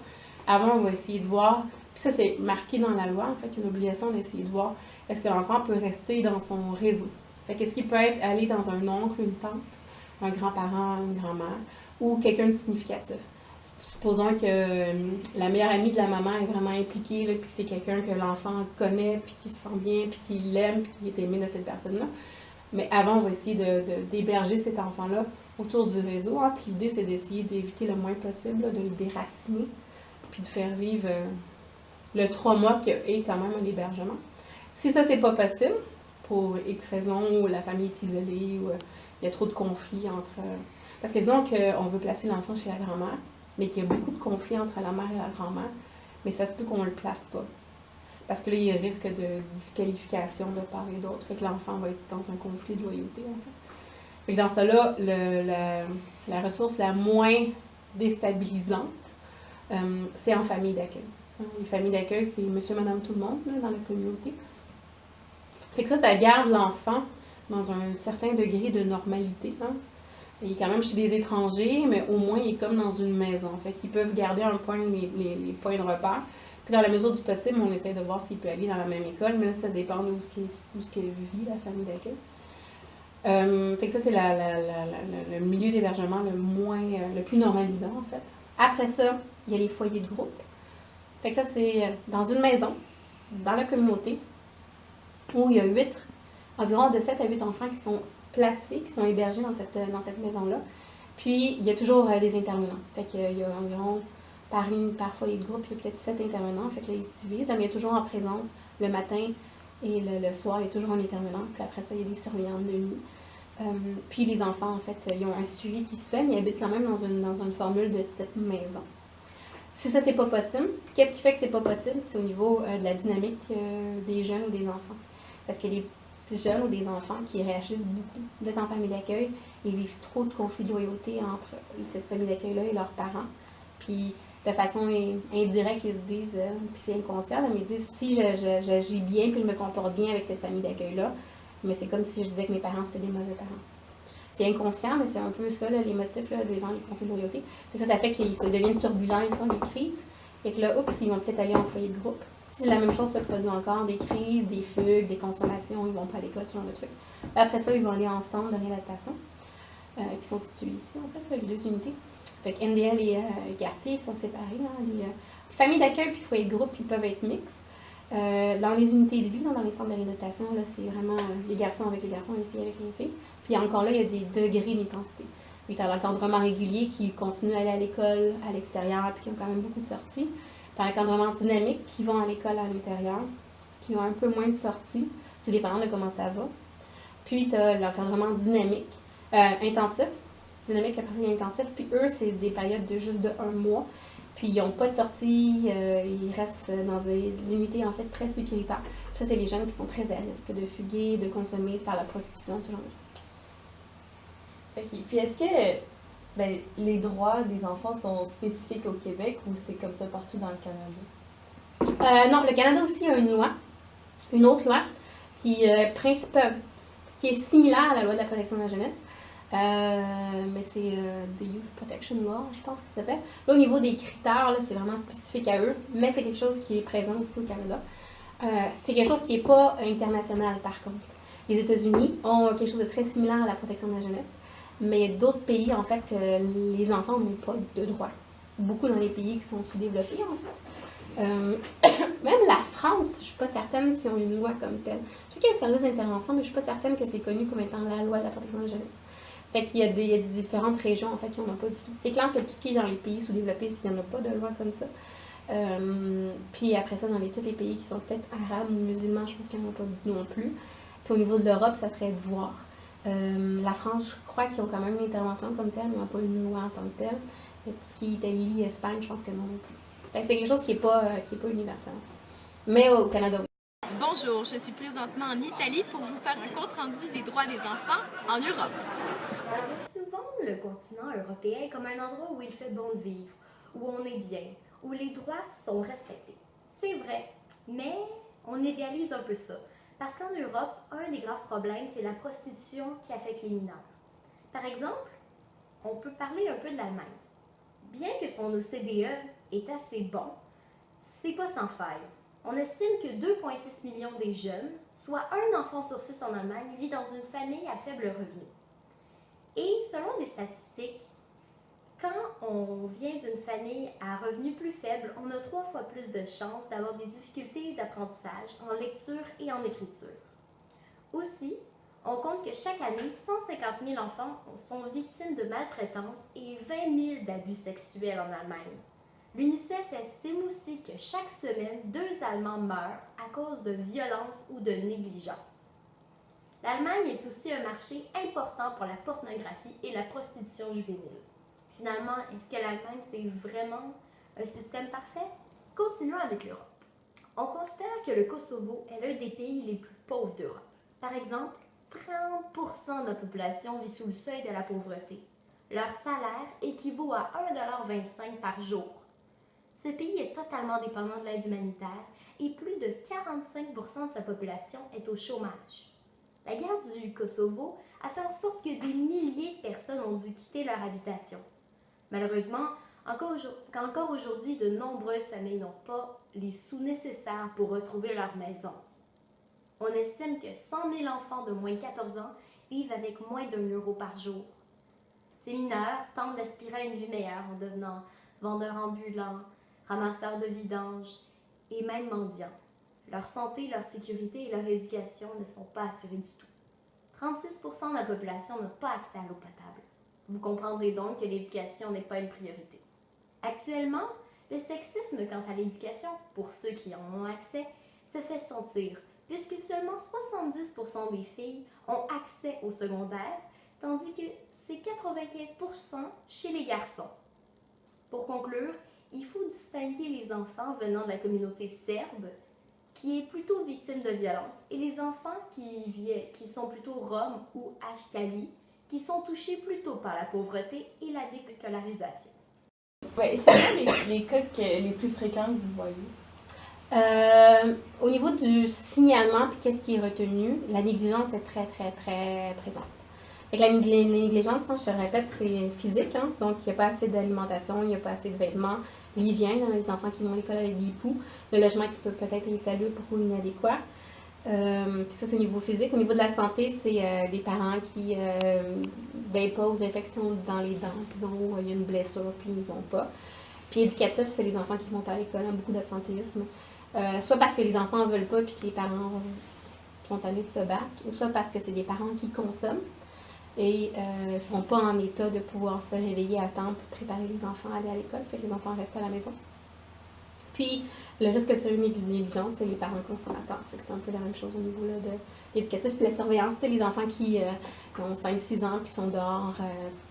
Speaker 3: avant, on va essayer de voir, puis ça, c'est marqué dans la loi, en fait, il y a une obligation d'essayer de voir est-ce que l'enfant peut rester dans son réseau. Fait qu'est-ce qu'il peut aller dans un oncle, une tante, un grand-parent, une grand-mère, ou quelqu'un de significatif. Supposons que la meilleure amie de la maman est vraiment impliquée, là, puis c'est quelqu'un que l'enfant connaît, puis qui se sent bien, puis qui l'aime, puis qui est aimé de cette personne-là. Mais avant, on va essayer d'héberger cet enfant-là autour du réseau. Hein, puis l'idée, c'est d'essayer d'éviter le moins possible, là, de le déraciner, puis de faire vivre le 3 mois qu'il est quand même un hébergement. Si ça, c'est pas possible, pour X raisons, ou la famille est isolée, ou il y a trop de conflits entre... parce que disons qu'on veut placer l'enfant chez la grand-mère, mais qu'il y a beaucoup de conflits entre la mère et la grand-mère, mais ça se peut qu'on ne le place pas. Parce que là, il y a risque de disqualification de part et d'autre, et que l'enfant va être dans un conflit de loyauté, en fait. Fait que dans ce cas-là, la ressource la moins déstabilisante, c'est en famille d'accueil. Les familles d'accueil, c'est monsieur, madame, tout le monde, là, dans la communauté. Fait que ça garde l'enfant dans un certain degré de normalité, hein. Il est quand même chez des étrangers, mais au moins, il est comme dans une maison. Fait qu'ils peuvent garder un point, les points de repère. Puis dans la mesure du possible, on essaie de voir s'il peut aller dans la même école, mais là, ça dépend de où vit la famille d'accueil. Fait que ça, c'est le milieu d'hébergement le plus normalisant, en fait. Après ça, il y a les foyers de groupe. Fait que ça, c'est dans une maison, dans la communauté, où il y a environ de 7 à 8 enfants qui sont placés, qui sont hébergés dans cette maison-là. Puis, il y a toujours des intervenants. Fait qu'il y a environ, par foyer de groupe, il y a peut-être 7 intervenants. Fait que là, ils se divisent, mais il y a toujours en présence le matin et le soir, il y a toujours un intervenant. Puis après ça, il y a des surveillants de nuit. Puis les enfants, en fait, ils ont un suivi qui se fait, mais ils habitent quand même dans une formule de type maison. Si ça, c'est pas possible, qu'est-ce qui fait que c'est pas possible? C'est au niveau de la dynamique des jeunes ou des enfants. Parce que les jeunes ou des enfants qui réagissent beaucoup d'être en famille d'accueil et vivent trop de conflits de loyauté entre cette famille d'accueil-là et leurs parents. Puis, de façon indirecte, ils se disent, puis c'est inconscient, mais ils disent, si j'agis bien puis je me comporte bien avec cette famille d'accueil-là, mais c'est comme si je disais que mes parents, c'était des mauvais parents. C'est inconscient, mais c'est un peu ça, là, les motifs là, dans les conflits de loyauté. Et ça fait qu'ils se deviennent turbulents, ils font des crises. Et que là, oups, ils vont peut-être aller en foyer de groupe. Si la même chose se produit encore, des crises, des fugues, des consommations, ils vont pas à l'école, ce genre de trucs. Après ça, ils vont aller en centre de réadaptation, qui sont situés ici, en fait, les 2 unités. Fait que NDL et quartier sont séparés. Hein, les familles d'accueil puis foyer de groupe, ils peuvent être mixtes. Dans les unités de vie, dans les centres de réadaptation, là, c'est vraiment les garçons avec les garçons, les filles avec les filles. Puis encore là, il y a des degrés d'intensité. Il y a l'encadrement régulier qui continue à aller à l'école, à l'extérieur, puis qui ont quand même beaucoup de sorties. Dans l'encadrement dynamique qui vont à l'école à l'intérieur, qui ont un peu moins de sorties, tout dépendant de comment ça va. Puis tu as l'encadrement dynamique, intensif. Dynamique, après ça, il y a intensif. Puis eux, c'est des périodes de juste de 1 mois. Puis ils n'ont pas de sortie, ils restent dans des unités en fait très sécuritaires. Puis ça, c'est les jeunes qui sont très à risque de fuguer, de consommer, de faire la prostitution, ce genre de choses.
Speaker 4: OK. Puis est-ce que les droits des enfants sont spécifiques au Québec ou c'est comme ça partout dans le Canada?
Speaker 3: Non, le Canada aussi a une autre loi qui est similaire à la loi de la protection de la jeunesse, Mais c'est The Youth Protection Law, je pense que ça s'appelle. Là, au niveau des critères, là, c'est vraiment spécifique à eux, mais c'est quelque chose qui est présent aussi au Canada. C'est quelque chose qui n'est pas international, par contre. Les États-Unis ont quelque chose de très similaire à la protection de la jeunesse, mais il y a d'autres pays, en fait, que les enfants n'ont pas de droits. Beaucoup dans les pays qui sont sous-développés, en fait. Même la France, je ne suis pas certaine s'ils ont une loi comme telle. Je sais qu'il y a un service d'intervention, mais je ne suis pas certaine que c'est connu comme étant la loi de la protection de la jeunesse. Fait qu'il y a des différentes régions, en fait, qui n'en ont pas du tout. C'est clair que tout ce qui est dans les pays sous-développés, il n'y en a pas de loi comme ça. Puis après ça, dans tous les pays qui sont peut-être arabes ou musulmans, je pense qu'il n'y en a pas non plus. Puis au niveau de l'Europe, ça serait de voir. La France, je crois qu'ils ont quand même une intervention comme telle, mais ils n'ont pas une loi en tant que telle. Et tout ce qui est Italie, Espagne, je pense que non plus. Fait que c'est quelque chose qui n'est pas universel. Mais au Canada, oui.
Speaker 5: Bonjour, je suis présentement en Italie pour vous faire un compte-rendu des droits des enfants en Europe.
Speaker 1: On voit souvent le continent européen comme un endroit où il fait bon de vivre, où on est bien, où les droits sont respectés. C'est vrai, mais on idéalise un peu ça. Parce qu'en Europe, un des graves problèmes, c'est la prostitution qui affecte les mineurs. Par exemple, on peut parler un peu de l'Allemagne. Bien que son OCDE est assez bon, c'est pas sans faille. On estime que 2,6 millions des jeunes, soit un enfant sur 6 en Allemagne, vit dans une famille à faible revenu. Et selon des statistiques, quand on vient d'une famille à revenu plus faible, on a 3 fois plus de chances d'avoir des difficultés d'apprentissage en lecture et en écriture. Aussi, on compte que chaque année, 150 000 enfants sont victimes de maltraitance et 20 000 d'abus sexuels en Allemagne. L'UNICEF estime aussi que chaque semaine, 2 Allemands meurent à cause de violences ou de négligence. L'Allemagne est aussi un marché important pour la pornographie et la prostitution juvénile. Finalement, est-ce que l'Allemagne, c'est vraiment un système parfait? Continuons avec l'Europe. On considère que le Kosovo est l'un des pays les plus pauvres d'Europe. Par exemple, 30% de la population vit sous le seuil de la pauvreté. Leur salaire équivaut à 1,25 $ par jour. Ce pays est totalement dépendant de l'aide humanitaire et plus de 45% de sa population est au chômage. La guerre du Kosovo a fait en sorte que des milliers de personnes ont dû quitter leur habitation. Malheureusement, encore aujourd'hui, de nombreuses familles n'ont pas les sous nécessaires pour retrouver leur maison. On estime que 100 000 enfants de moins de 14 ans vivent avec moins d'1 € par jour. Ces mineurs tentent d'aspirer à une vie meilleure en devenant vendeurs ambulants, ramasseurs de vidanges et même mendiants. Leur santé, leur sécurité et leur éducation ne sont pas assurées du tout. 36% de la population n'a pas accès à l'eau potable. Vous comprendrez donc que l'éducation n'est pas une priorité. Actuellement, le sexisme quant à l'éducation, pour ceux qui en ont accès, se fait sentir, puisque seulement 70% des filles ont accès au secondaire, tandis que c'est 95% chez les garçons. Pour conclure, il faut distinguer les enfants venant de la communauté serbe, qui est plutôt victime de violence, et les enfants qui sont plutôt roms ou ashkali, qui sont touchés plutôt par la pauvreté et la déscolarisation.
Speaker 4: Ouais, c'est quoi les cas les plus fréquents que vous voyez?
Speaker 3: Au niveau du signalement, puis qu'est-ce qui est retenu, la négligence est très, très, très présente. Fait que la négligence, je te répète, c'est physique, hein? Donc il n'y a pas assez d'alimentation, il n'y a pas assez de vêtements, l'hygiène, dans les enfants qui vont à l'école avec des poux, le logement qui peut peut-être être insalubre ou inadéquat. Puis ça, c'est au niveau physique. Au niveau de la santé, c'est des parents qui veillent pas aux infections dans les dents, disons, où il y a une blessure, puis ils ne vont pas. Puis éducatif, c'est les enfants qui vont pas à l'école, hein, beaucoup d'absentéisme. Soit parce que les enfants ne veulent pas, puis que les parents sont allés de se battre, ou soit parce que c'est des parents qui consomment et ne sont pas en état de pouvoir se réveiller à temps pour préparer les enfants à aller à l'école, fait que les enfants restent à la maison. Puis, le risque sur une négligence, c'est les parents consommateurs. Fait que c'est un peu la même chose au niveau là, de l'éducatif. Puis la surveillance, c'est les enfants qui ont 5-6 ans, puis sont dehors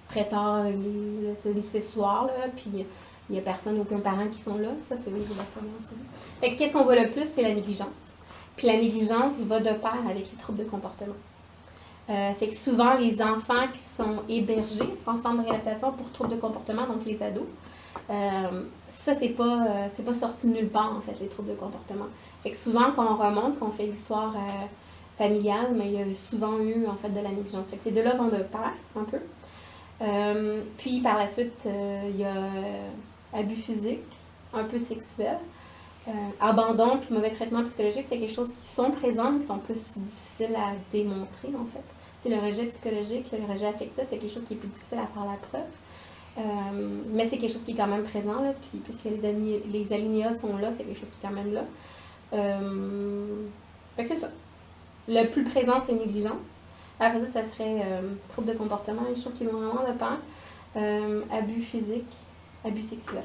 Speaker 3: très tard, c'est soir, là, puis il n'y a personne, aucun parent qui sont là. Ça, c'est au niveau de la surveillance aussi. Fait que qu'est-ce qu'on voit le plus, c'est la négligence. Puis la négligence va de pair avec les troubles de comportement. Fait que souvent, les enfants qui sont hébergés en centre de réadaptation pour troubles de comportement, donc les ados, ça, c'est pas sorti de nulle part, en fait, les troubles de comportement. Fait que souvent, quand on remonte, qu'on fait l'histoire familiale, mais il y a souvent eu en fait de la négligence. Fait que ces deux-là vont de pair un peu. Puis par la suite, il y a abus physique, un peu sexuel, abandon puis mauvais traitement psychologique, c'est quelque chose qui sont présents, mais qui sont plus difficiles à démontrer en fait. C'est le rejet psychologique, le rejet affectif, c'est quelque chose qui est plus difficile à faire la preuve. Mais c'est quelque chose qui est quand même présent, là, puis puisque les alinéas sont là, c'est quelque chose qui est quand même là. Fait que c'est ça. Le plus présent, c'est négligence. Après ça serait trouble de comportement, les choses qui vont vraiment de pair. Abus physique, abus sexuel.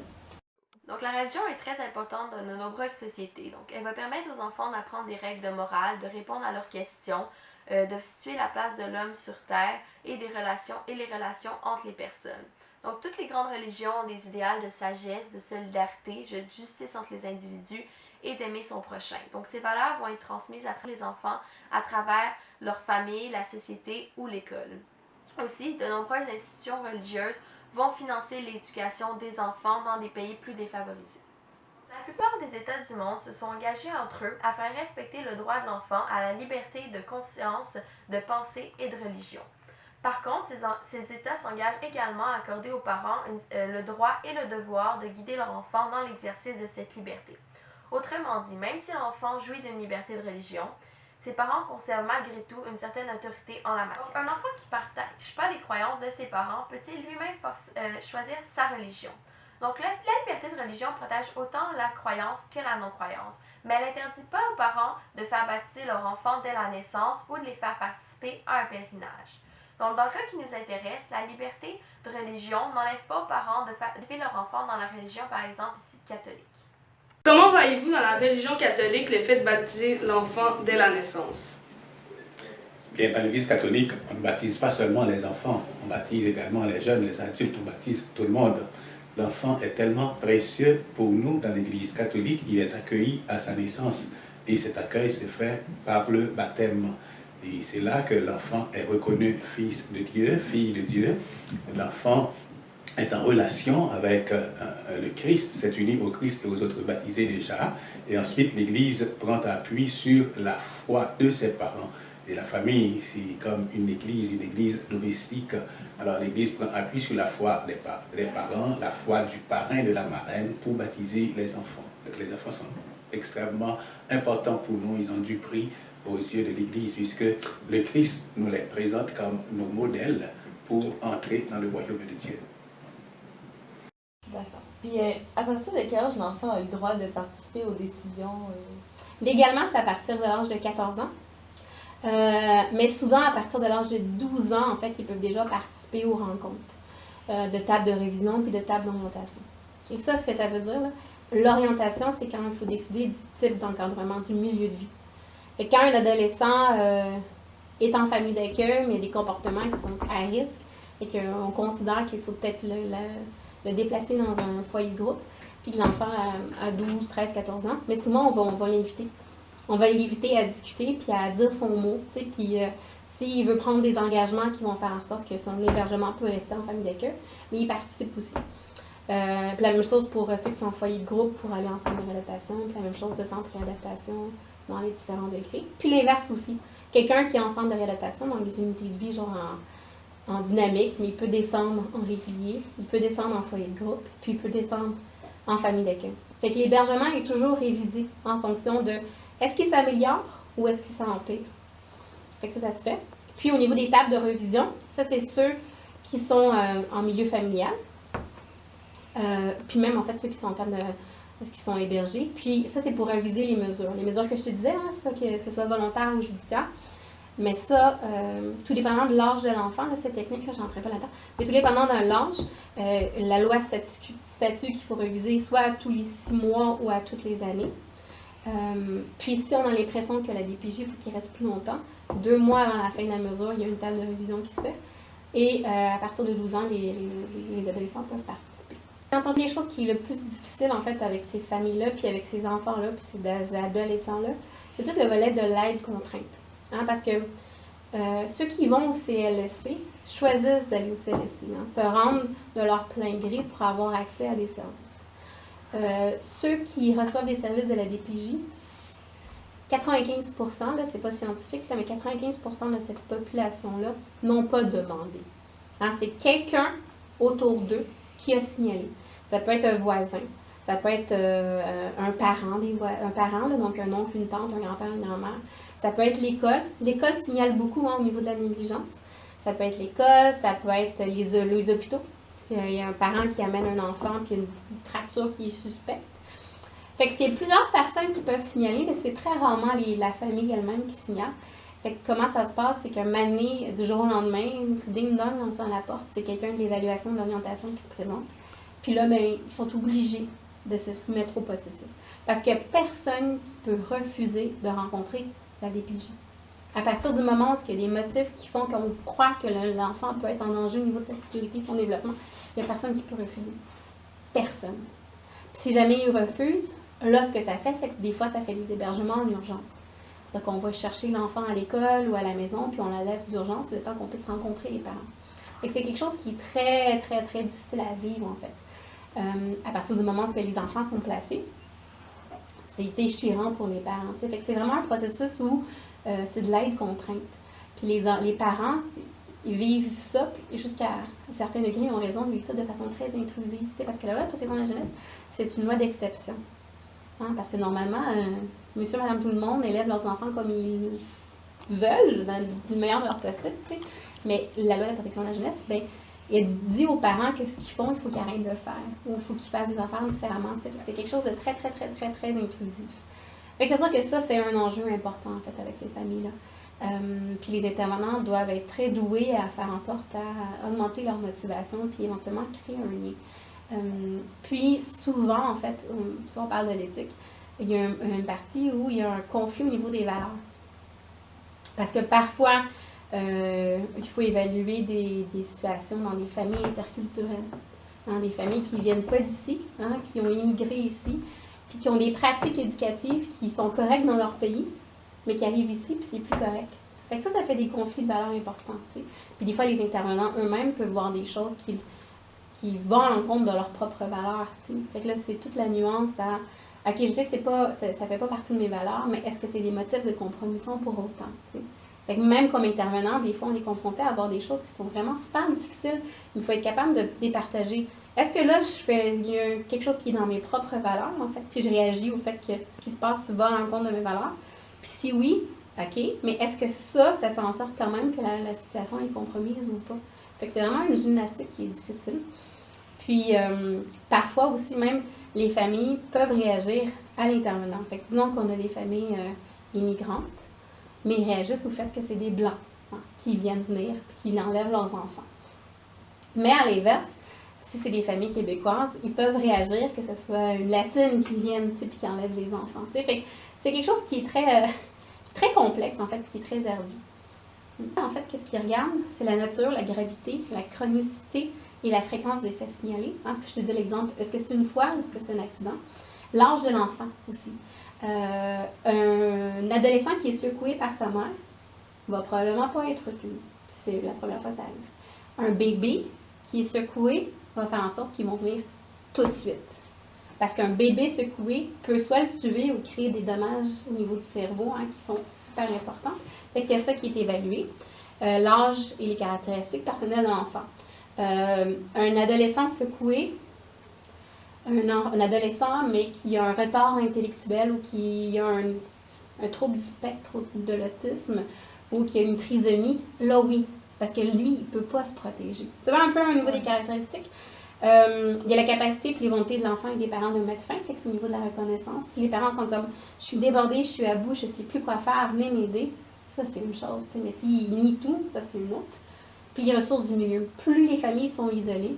Speaker 2: Donc, la religion est très importante dans de nombreuses sociétés. Donc, elle va permettre aux enfants d'apprendre des règles de morale, de répondre à leurs questions, de situer la place de l'homme sur Terre et les relations entre les personnes. Donc, toutes les grandes religions ont des idéaux de sagesse, de solidarité, de justice entre les individus et d'aimer son prochain. Donc, ces valeurs vont être transmises à tous les enfants à travers leur famille, la société ou l'école. Aussi, de nombreuses institutions religieuses vont financer l'éducation des enfants dans des pays plus défavorisés. La plupart des États du monde se sont engagés entre eux à faire respecter le droit de l'enfant à la liberté de conscience, de pensée et de religion. Par contre, ces États s'engagent également à accorder aux parents le droit et le devoir de guider leur enfant dans l'exercice de cette liberté. Autrement dit, même si l'enfant jouit d'une liberté de religion, ses parents conservent malgré tout une certaine autorité en la matière. Un enfant qui ne partage pas les croyances de ses parents peut-il lui-même choisir sa religion? Donc, la liberté de religion protège autant la croyance que la non-croyance, mais elle n'interdit pas aux parents de faire baptiser leur enfant dès la naissance ou de les faire participer à un pèlerinage. Donc, dans le cas qui nous intéresse, la liberté de religion n'enlève pas aux parents d'élever leur enfant dans la religion, par exemple, ici catholique.
Speaker 6: Comment voyez-vous dans la religion catholique le fait de baptiser l'enfant dès la naissance?
Speaker 7: Bien, dans l'Église catholique, on ne baptise pas seulement les enfants, on baptise également les jeunes, les adultes, on baptise tout le monde. L'enfant est tellement précieux pour nous dans l'Église catholique, il est accueilli à sa naissance et cet accueil se fait par le baptême. Et c'est là que l'enfant est reconnu fils de Dieu, fille de Dieu. L'enfant est en relation avec le Christ, s'est uni au Christ et aux autres baptisés déjà. Et ensuite, l'Église prend appui sur la foi de ses parents. Et la famille, c'est comme une église domestique. Alors l'Église prend appui sur la foi des parents, la foi du parrain, de la marraine, pour baptiser les enfants. Donc, les enfants sont extrêmement importants pour nous, ils ont du prix aux yeux de l'Église, puisque le Christ nous les présente comme nos modèles pour entrer dans le royaume de Dieu.
Speaker 4: D'accord. Puis à partir de quel âge l'enfant a le droit de participer aux décisions?
Speaker 3: Légalement, c'est à partir de l'âge de 14 ans. Mais souvent, à partir de l'âge de 12 ans, en fait, ils peuvent déjà participer aux rencontres de table de révision puis de table d'orientation. Et ça, ce que ça veut dire, là, l'orientation, c'est quand il faut décider du type d'encadrement, du milieu de vie. Et quand un adolescent est en famille d'accueil, mais il y a des comportements qui sont à risque et qu'on considère qu'il faut peut-être le déplacer dans un foyer de groupe, puis que l'enfant a 12, 13, 14 ans, mais souvent, on va l'inviter. On va l'éviter à discuter puis à dire son mot, tu sais, puis s'il veut prendre des engagements qui vont faire en sorte que son hébergement peut rester en famille d'accueil, mais il participe aussi. Puis la même chose pour ceux qui sont en foyer de groupe pour aller en centre de réadaptation, puis la même chose de centre de réadaptation dans les différents degrés. Puis l'inverse aussi. Quelqu'un qui est en centre de réadaptation, dans des unités de vie, genre en dynamique, mais il peut descendre en régulier, il peut descendre en foyer de groupe, puis il peut descendre en famille d'accueil. Fait que l'hébergement est toujours révisé en fonction de est-ce qu'il s'améliore ou est-ce qu'il s'empire? Fait que ça se fait. Puis au niveau des tables de revision, ça c'est ceux qui sont en milieu familial. Puis même en fait ceux qui sont en table qui sont hébergés. Puis ça c'est pour réviser les mesures. Les mesures que je te disais, hein, ça, que ce soit volontaire ou judiciaire. Mais ça, tout dépendant de l'âge de l'enfant, là, cette technique-là, je n'entrerai pas là-dedans, mais tout dépendant de l'âge, la loi statue qu'il faut réviser soit à tous les 6 mois ou à toutes les années. Puis si on a l'impression que la DPJ, il faut qu'il reste plus longtemps, 2 mois avant la fin de la mesure, il y a une table de révision qui se fait. Et à partir de 12 ans, les adolescents peuvent participer. Entendre les choses qui est le plus difficile en fait avec ces familles-là, puis avec ces enfants-là, puis ces adolescents-là, c'est tout le volet de l'aide contrainte. Hein, parce que ceux qui vont au CLSC choisissent d'aller au CLSC, hein, se rendent de leur plein gré pour avoir accès à des services. Ceux qui reçoivent des services de la DPJ, 95%, là, c'est pas scientifique, là, mais 95% de cette population-là n'ont pas demandé. Hein, c'est quelqu'un autour d'eux qui a signalé. Ça peut être un voisin, ça peut être un parent, là, donc un oncle, une tante, un grand-père, une grand-mère. Ça peut être l'école. L'école signale beaucoup au niveau de la négligence. Ça peut être l'école, ça peut être les hôpitaux. Il y a un parent qui amène un enfant puis une fracture qui est suspecte. Fait que c'est plusieurs personnes qui peuvent signaler, mais c'est très rarement la famille elle-même qui signale. Fait que comment ça se passe, c'est qu'un mané, du jour au lendemain, ding-dong, on sonne à la porte, c'est quelqu'un de l'évaluation de l'orientation qui se présente. Puis là, ben, ils sont obligés de se soumettre au processus. Parce qu'il n'y a personne qui peut refuser de rencontrer la DPJ. À partir du moment où il y a des motifs qui font qu'on croit que l'enfant peut être en danger au niveau de sa sécurité, de son développement, il n'y a personne qui peut refuser. Personne. Puis si jamais il refuse, là, ce que ça fait, c'est que des fois, ça fait des hébergements en urgence. C'est-à-dire qu'on va chercher l'enfant à l'école ou à la maison, puis on la lève d'urgence le temps qu'on puisse rencontrer les parents. Et c'est quelque chose qui est très, très, très difficile à vivre, en fait. À partir du moment où les enfants sont placés, c'est déchirant pour les parents. Fait que c'est vraiment un processus où c'est de l'aide contrainte. Puis les parents, ils vivent ça, puis jusqu'à un certain degré, ils ont raison de vivre ça de façon très intrusive. Parce que la loi de protection de la jeunesse, c'est une loi d'exception. Hein, parce que normalement, monsieur, madame, tout le monde élève leurs enfants comme ils veulent, du meilleur de leur possible. T'sais. Mais la loi de protection de la jeunesse, ben, elle dit aux parents que ce qu'ils font, il faut qu'ils arrêtent de le faire. Ou il faut qu'ils fassent des affaires différemment. C'est quelque chose de très, très, très, très, très intrusif. Fait que c'est sûr que ça, c'est un enjeu important, en fait, avec ces familles-là. Puis les intervenants doivent être très doués à faire en sorte à augmenter leur motivation, puis éventuellement créer un lien. Puis souvent, en fait, si on parle de l'éthique, il y a une partie où il y a un conflit au niveau des valeurs. Parce que parfois, il faut évaluer des situations dans des familles interculturelles, dans des familles qui ne viennent pas d'ici, hein, qui ont immigré ici, puis qui ont des pratiques éducatives qui sont correctes dans leur pays, mais qui arrivent ici, puis c'est plus correct. Fait que ça fait des conflits de valeurs importants. T'sais. Puis des fois, les intervenants eux-mêmes peuvent voir des choses qui vont à l'encontre de leurs propres valeurs. T'sais. Fait que là, c'est toute la nuance à OK, je sais que ça fait pas partie de mes valeurs, mais est-ce que c'est des motifs de compromission pour autant? T'sais. Fait que même comme intervenant, des fois, on est confronté à avoir des choses qui sont vraiment super difficiles. Il faut être capable de départager. Est-ce que là, il y a quelque chose qui est dans mes propres valeurs, en fait, puis je réagis au fait que ce qui se passe va à l'encontre de mes valeurs? Puis si oui, OK, mais est-ce que ça fait en sorte quand même que la situation est compromise ou pas? Fait que c'est vraiment une gymnastique qui est difficile. Puis, parfois aussi, même, les familles peuvent réagir à l'intervenant. Fait que disons qu'on a des familles immigrantes, mais ils réagissent au fait que c'est des Blancs qui viennent venir et qui enlèvent leurs enfants. Mais à l'inverse, si c'est des familles québécoises, ils peuvent réagir que ce soit une latine qui vienne et qui enlève les enfants. Fait que c'est quelque chose qui est très complexe, en fait, qui est très ardu. En fait, qu'est-ce qu'ils regardent? C'est la nature, la gravité, la chronicité et la fréquence des faits signalés. Hein, je te dis l'exemple, est-ce que c'est une fois ou est-ce que c'est un accident? L'âge de l'enfant aussi. Un adolescent qui est secoué par sa mère va probablement pas être retenu. C'est la première fois que ça arrive. Un bébé qui est secoué va faire en sorte qu'ils vont venir tout de suite. Parce qu'un bébé secoué peut soit le tuer ou créer des dommages au niveau du cerveau qui sont super importants. Fait qu'il y a ça qui est évalué. L'âge et les caractéristiques personnelles de l'enfant. Un adolescent secoué, un adolescent mais qui a un retard intellectuel ou qui a un trouble du spectre de l'autisme ou qui a une trisomie, là oui, parce que lui, il ne peut pas se protéger. C'est un peu au niveau des caractéristiques. Il y a la capacité et les volontés de l'enfant et des parents de mettre fin, fait que c'est au niveau de la reconnaissance. Si les parents sont comme « je suis débordée, je suis à bout, je ne sais plus quoi faire, venez m'aider », ça c'est une chose. Mais s'ils nient tout, ça c'est une autre. Puis les ressources du milieu. Plus les familles sont isolées,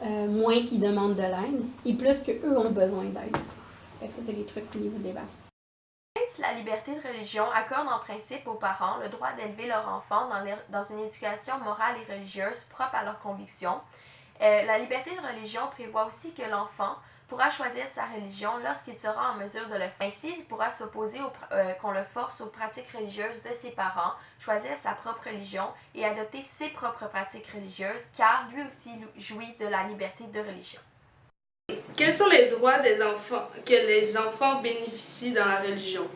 Speaker 3: moins qu'ils demandent de l'aide, et plus qu'eux ont besoin d'aide aussi. Fait que ça, c'est des trucs au niveau des valeurs.
Speaker 2: Même si la liberté de religion accorde en principe aux parents le droit d'élever leur enfant dans une éducation morale et religieuse propre à leurs convictions, la liberté de religion prévoit aussi que l'enfant pourra choisir sa religion lorsqu'il sera en mesure de le faire. Ainsi, il pourra s'opposer qu'on le force aux pratiques religieuses de ses parents, choisir sa propre religion et adopter ses propres pratiques religieuses, car lui aussi jouit de la liberté de religion.
Speaker 6: Quels sont les droits des enfants que les enfants bénéficient dans la religion?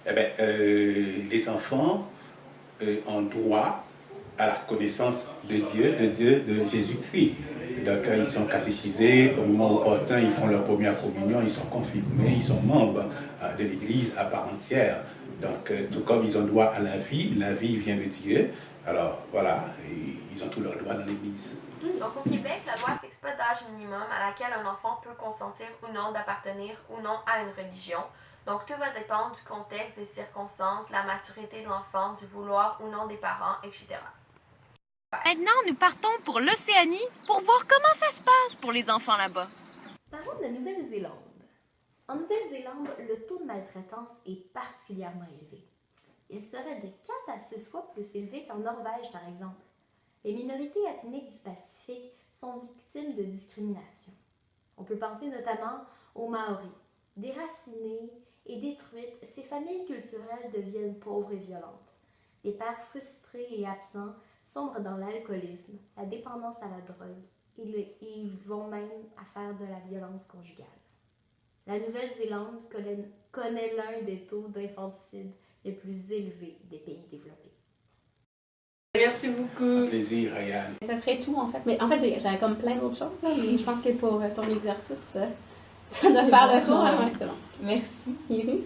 Speaker 7: Eh bien, les enfants ont droit à la connaissance de Dieu, de Jésus-Christ. Donc, ils sont catéchisés, au moment opportun, ils font leur première communion, ils sont confirmés, ils sont membres de l'Église à part entière. Donc, tout comme ils ont droit à la vie vient de Dieu. Alors, voilà, ils ont tous leurs droits dans l'Église.
Speaker 2: Donc, au Québec, la loi ne fixe pas d'âge minimum à laquelle un enfant peut consentir ou non d'appartenir ou non à une religion. Donc, tout va dépendre du contexte, des circonstances, la maturité de l'enfant, du vouloir ou non des parents, etc.
Speaker 5: Maintenant, nous partons pour l'Océanie pour voir comment ça se passe pour les enfants là-bas.
Speaker 1: Parlons de Nouvelle-Zélande. En Nouvelle-Zélande, le taux de maltraitance est particulièrement élevé. Il serait de 4 à 6 fois plus élevé qu'en Norvège, par exemple. Les minorités ethniques du Pacifique sont victimes de discrimination. On peut penser notamment aux Maoris. Déracinées et détruites, ces familles culturelles deviennent pauvres et violentes. Les pères frustrés et absents sombrent dans l'alcoolisme, la dépendance à la drogue et ils vont même à faire de la violence conjugale. La Nouvelle-Zélande connaît l'un des taux d'infanticide les plus élevés des pays développés.
Speaker 6: Merci beaucoup.
Speaker 7: Un plaisir, Ryan.
Speaker 3: Ça serait tout, en fait. Mais en fait, j'avais comme plein d'autres choses, là, mais je pense que pour ton exercice, ça doit faire le tour. Ouais, c'est bon.
Speaker 4: Merci.
Speaker 3: Youhou.